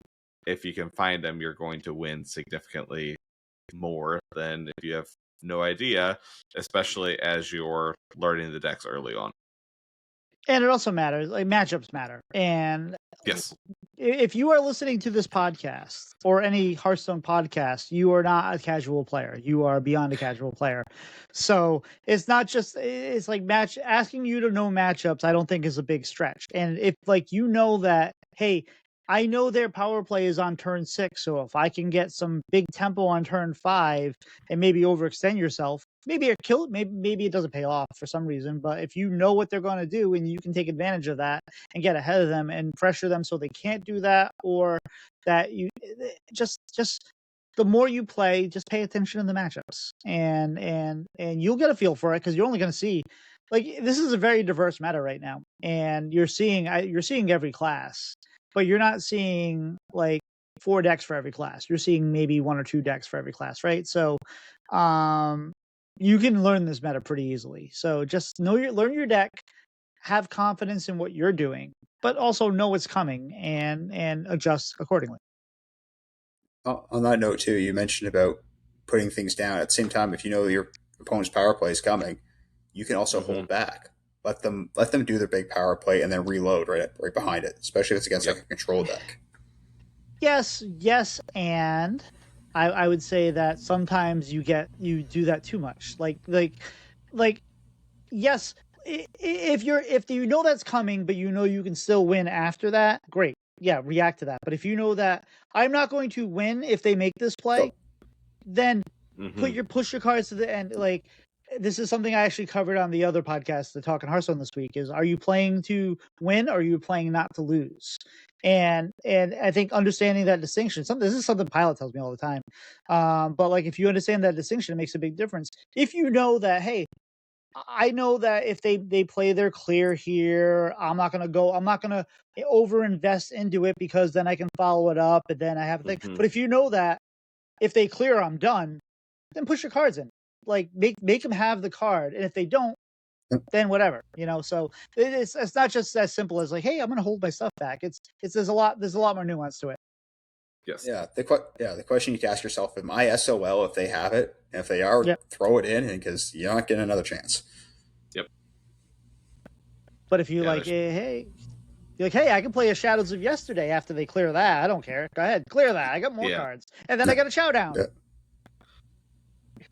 if you can find them, you're going to win significantly more than if you have no idea, especially as you're learning the decks early on. And it also matters, like, matchups matter. And yes, if you are listening to this podcast or any Hearthstone podcast, you are not a casual player. You are beyond a casual player. So it's not just, it's like asking you to know matchups, I don't think is a big stretch. And if, like, that, hey, I know their power play is on turn 6, so if I can get some big tempo on turn 5 and maybe overextend yourself, maybe it kill maybe it doesn't pay off for some reason, but if you know what they're going to do and you can take advantage of that and get ahead of them and pressure them so they can't do that, or that you just the more you play, just pay attention to the matchups, and you'll get a feel for it, because you're only going to see, like, this is a very diverse meta right now, and you're seeing every class, but you're not seeing like 4 decks for every class. You're seeing maybe 1 or 2 decks for every class, right? So you can learn this meta pretty easily. So just learn your deck, have confidence in what you're doing, but also know what's coming and adjust accordingly. On that note, too, you mentioned about putting things down. At the same time, if you know your opponent's power play is coming, you can also hold back. Let them do their big power play and then reload right behind it, especially if it's against like a control deck. Yes, and I would say that sometimes you do that too much. Like yes, if you know that's coming, but you know you can still win after that, great. Yeah, react to that. But if you know that I'm not going to win if they make this play, then push your cards to the end. Like, this is something I actually covered on the other podcast, the Talking Hearthstone this week, is, are you playing to win or are you playing not to lose? And I think understanding that distinction, this is something Pylet tells me all the time. But like, if you understand that distinction, it makes a big difference. If you know that, hey, I know that if they play their clear here, I'm not gonna over invest into it, because then I can follow it up and then I have to think. But if you know that if they clear, I'm done, then push your cards in. Like, make them have the card, and if they don't, then whatever, So it's not just as simple as like, hey, I'm gonna hold my stuff back. It's there's a lot more nuance to it. Yes. Yeah. The question you can ask yourself: am I SOL if they have it? And if they are, throw it in, because you're not getting another chance. Yep. But if you hey, you're like, hey, I can play a Shadows of Yesterday after they clear that. I don't care. Go ahead, clear that. I got more cards, and then I got a chow down.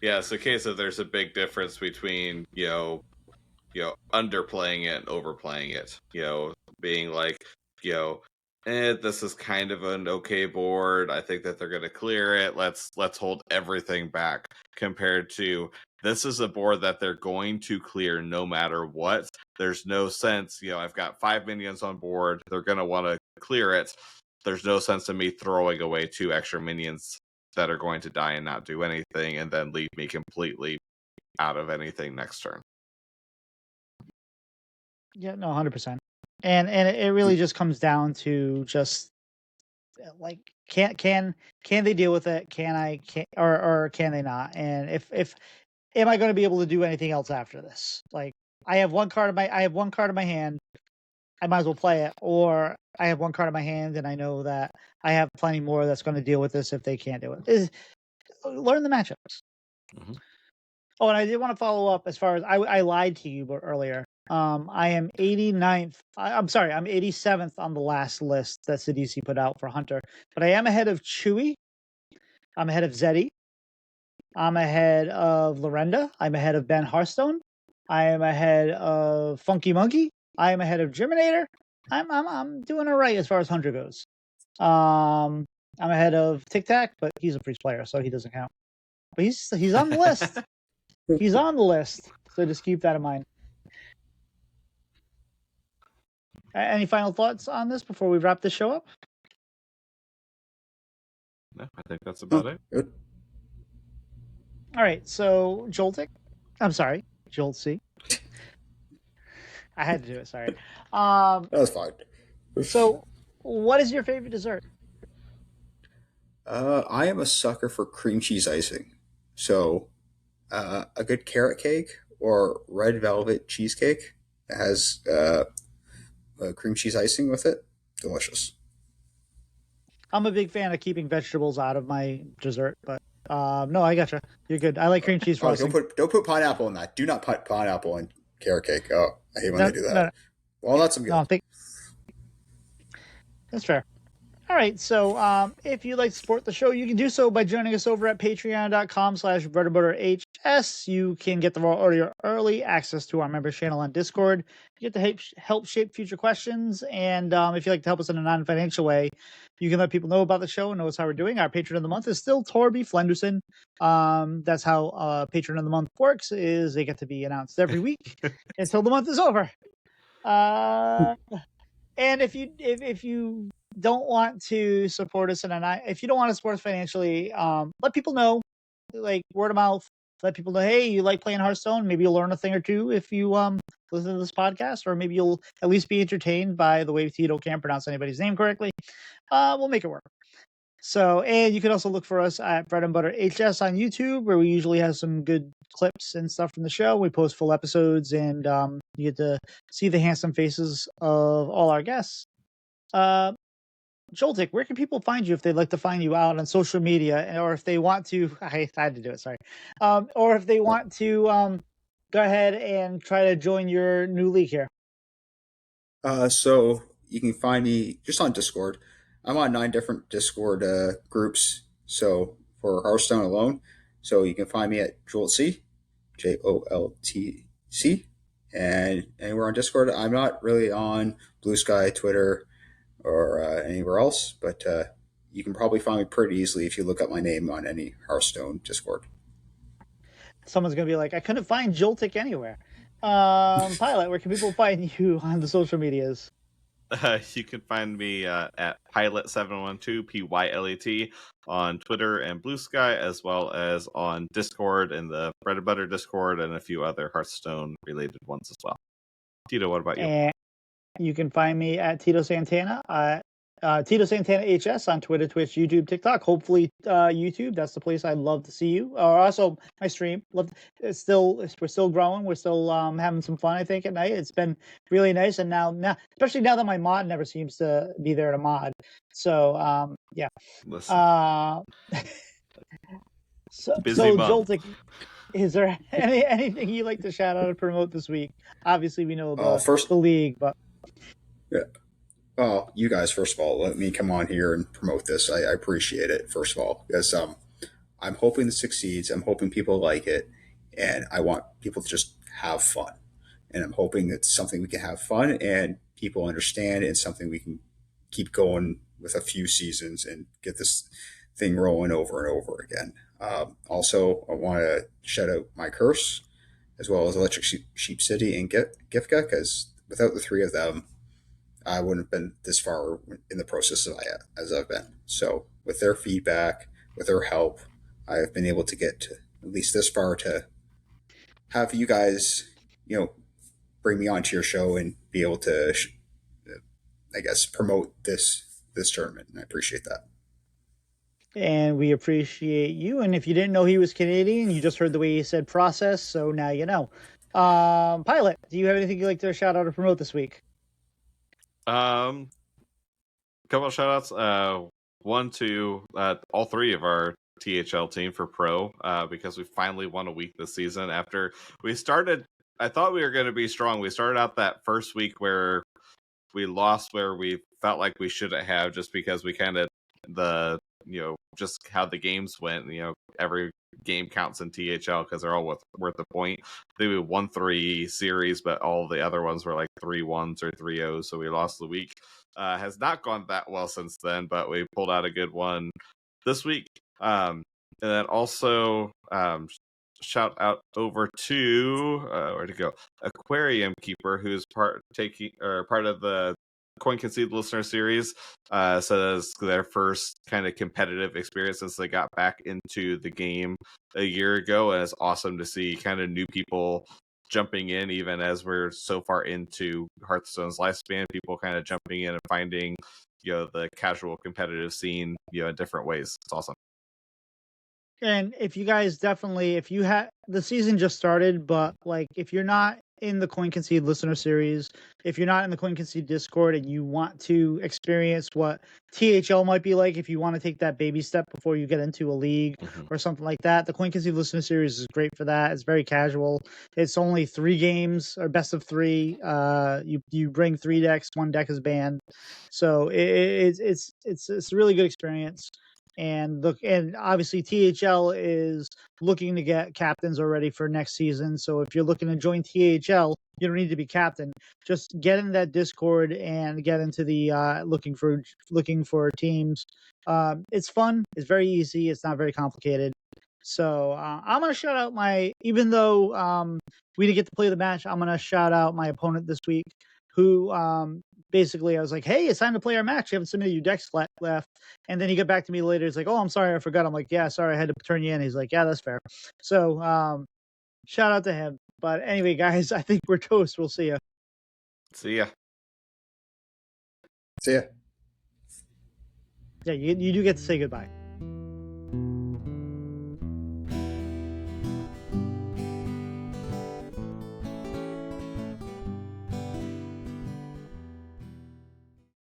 Yeah. It's a case of there's a big difference between underplaying it and overplaying it. Being like, this is kind of an okay board. I think that they're going to clear it. Let's hold everything back. Compared to, this is a board that they're going to clear no matter what. There's no sense. I've got 5 minions on board. They're going to want to clear it. There's no sense in me throwing away 2 extra minions that are going to die and not do anything, and then leave me completely out of anything next turn. Yeah, no, 100%. And it really just comes down to just like, can they deal with it? Or can they not? And if am I going to be able to do anything else after this? Like, I have one card in my hand. I might as well play it. Or I have one card in my hand and I know that I have plenty more that's going to deal with this if they can't do it. Learn the matchups. Oh, and I did want to follow up as far as I lied to you earlier. I am 89th. I'm sorry, I'm 87th on the last list that CDC put out for Hunter. But I am ahead of Chewy. I'm ahead of Zeddy. I'm ahead of Lorenda. I'm ahead of Ben Hearthstone. I am ahead of Funky Monkey. I am ahead of Germinator. I'm doing all right as far as Hunter goes. I'm ahead of Tic Tac, but he's a priest player, so he doesn't count. But he's on the list. He's on the list, so just keep that in mind. Any final thoughts on this before we wrap this show up? No, I think that's about it. Good. All right, so Joltc. I'm sorry, Joltc. I had to do it, sorry. That was fine. So, what is your favorite dessert? I am a sucker for cream cheese icing. So, a good carrot cake or red velvet cheesecake that has cream cheese icing with it. Delicious. I'm a big fan of keeping vegetables out of my dessert, but no, I gotcha. You're good. I like cream cheese frosting. Don't put pineapple in that. Do not put pineapple in carrot cake. Oh, I hate when they do that. No. Walnuts, I'm good. That's fair. All right, so if you'd like to support the show, you can do so by joining us over at patreon.com/BreadAndButterHS. You can get the raw audio early, access to our members channel on Discord. You get to help shape future questions, and if you'd like to help us in a non-financial way, you can let people know about the show and know how we're doing. Our patron of the month is still Torby Flenderson. That's how patron of the month works, is they get to be announced every week until the month is over. And if you don't want to support us if you don't want to support us financially, let people know, like word of mouth. Let people know, hey, you like playing Hearthstone. Maybe you'll learn a thing or two if you listen to this podcast, or maybe you'll at least be entertained by the way Tito can't pronounce anybody's name correctly. We'll make it work. So, and you can also look for us at Bread and Butter HS on YouTube, where we usually have some good clips and stuff from the show. We post full episodes, and you get to see the handsome faces of all our guests. Joltc, where can people find you if they'd like to find you out on social media, or if they want to? I had to do it, sorry. Or if they want to go ahead and try to join your new league here. So you can find me just on Discord. I'm on 9 different Discord groups. So for Hearthstone alone, so you can find me at Joltc, Joltc, and anywhere on Discord. I'm not really on Blue Sky, Twitter, or anywhere else, but you can probably find me pretty easily if you look up my name on any Hearthstone Discord. Someone's gonna be like, I couldn't find Joltc anywhere. Pylet, where can people find you on the social medias? You can find me at Pylet712, Pylet, on Twitter and Blue Sky, as well as on Discord and the Bread and Butter Discord, and a few other Hearthstone related ones as well. Tito, what about you? And you can find me at Tito Santana, Tito Santana HS on Twitter, Twitch, YouTube, TikTok. Hopefully, YouTube. That's the place I'd love to see you. Or also my stream. We're still growing. We're still having some fun. I think at night it's been really nice. And now, especially now that my mod never seems to be there to mod. So yeah. Listen. So Joltc, is there anything you'd like to shout out or promote this week? Obviously, we know the league, but yeah. Well, you guys, first of all, let me come on here and promote this. I appreciate it, first of all, because I'm hoping it succeeds. I'm hoping people like it, and I want people to just have fun. And I'm hoping it's something we can have fun and people understand, and something we can keep going with a few seasons and get this thing rolling over and over again. Also, I want to shout out my curse, as well as Electric Sheep City and Gifka, because without the 3 of them, I wouldn't have been this far in the process as I've been. So with their feedback, with their help, I've been able to get to at least this far, to have you guys, bring me onto your show and be able to, I guess, promote this tournament. And I appreciate that. And we appreciate you. And if you didn't know he was Canadian, you just heard the way he said process. So now you know. Pylet, do you have anything you'd like to shout out or promote this week? Couple of shout outs. One to all 3 of our THL team for pro, because we finally won a week this season after we started. I thought we were going to be strong. We started out that first week where we lost, where we felt like we shouldn't have, just because we kind of just how the games went. Every game counts in THL because they're all worth a point. I think we won 3 series, but all the other ones were like 3-1s or 3-0s, so we lost the week. Has not gone that well since then, but we pulled out a good one this week. And then also shout out over to where to go, Aquarium Keeper, who's part of the Coin Concede listener series. So that's their first kind of competitive experience since they got back into the game a year ago, and it's awesome to see kind of new people jumping in, even as we're so far into Hearthstone's lifespan. People kind of jumping in and finding the casual competitive scene in different ways. It's awesome. And if you guys the season just started, but like if you're not in the Coin Concede listener series, if you're not in the Coin Concede Discord and you want to experience what THL might be like, if you want to take that baby step before you get into a league or something like that, the Coin Concede listener series is great for that. It's very casual. It's only 3 games or best of 3. You bring 3 decks, 1 deck is banned, so it's a really good experience. And obviously THL is looking to get captains already for next season. So if you're looking to join THL, you don't need to be captain. Just get in that Discord and get into the looking for teams. It's fun. It's very easy. It's not very complicated. So I'm gonna shout out even though we didn't get to play the match, I'm gonna shout out my opponent this week, who basically I was like, hey, it's time to play our match. You haven't submitted your decks left. And then he got back to me later. He's like, oh, I'm sorry, I forgot. I'm like, yeah, sorry, I had to turn you in. He's like, yeah, that's fair. So shout out to him. But anyway, guys, I think we're toast. We'll see you. See ya. See ya. Yeah, you do get to say goodbye.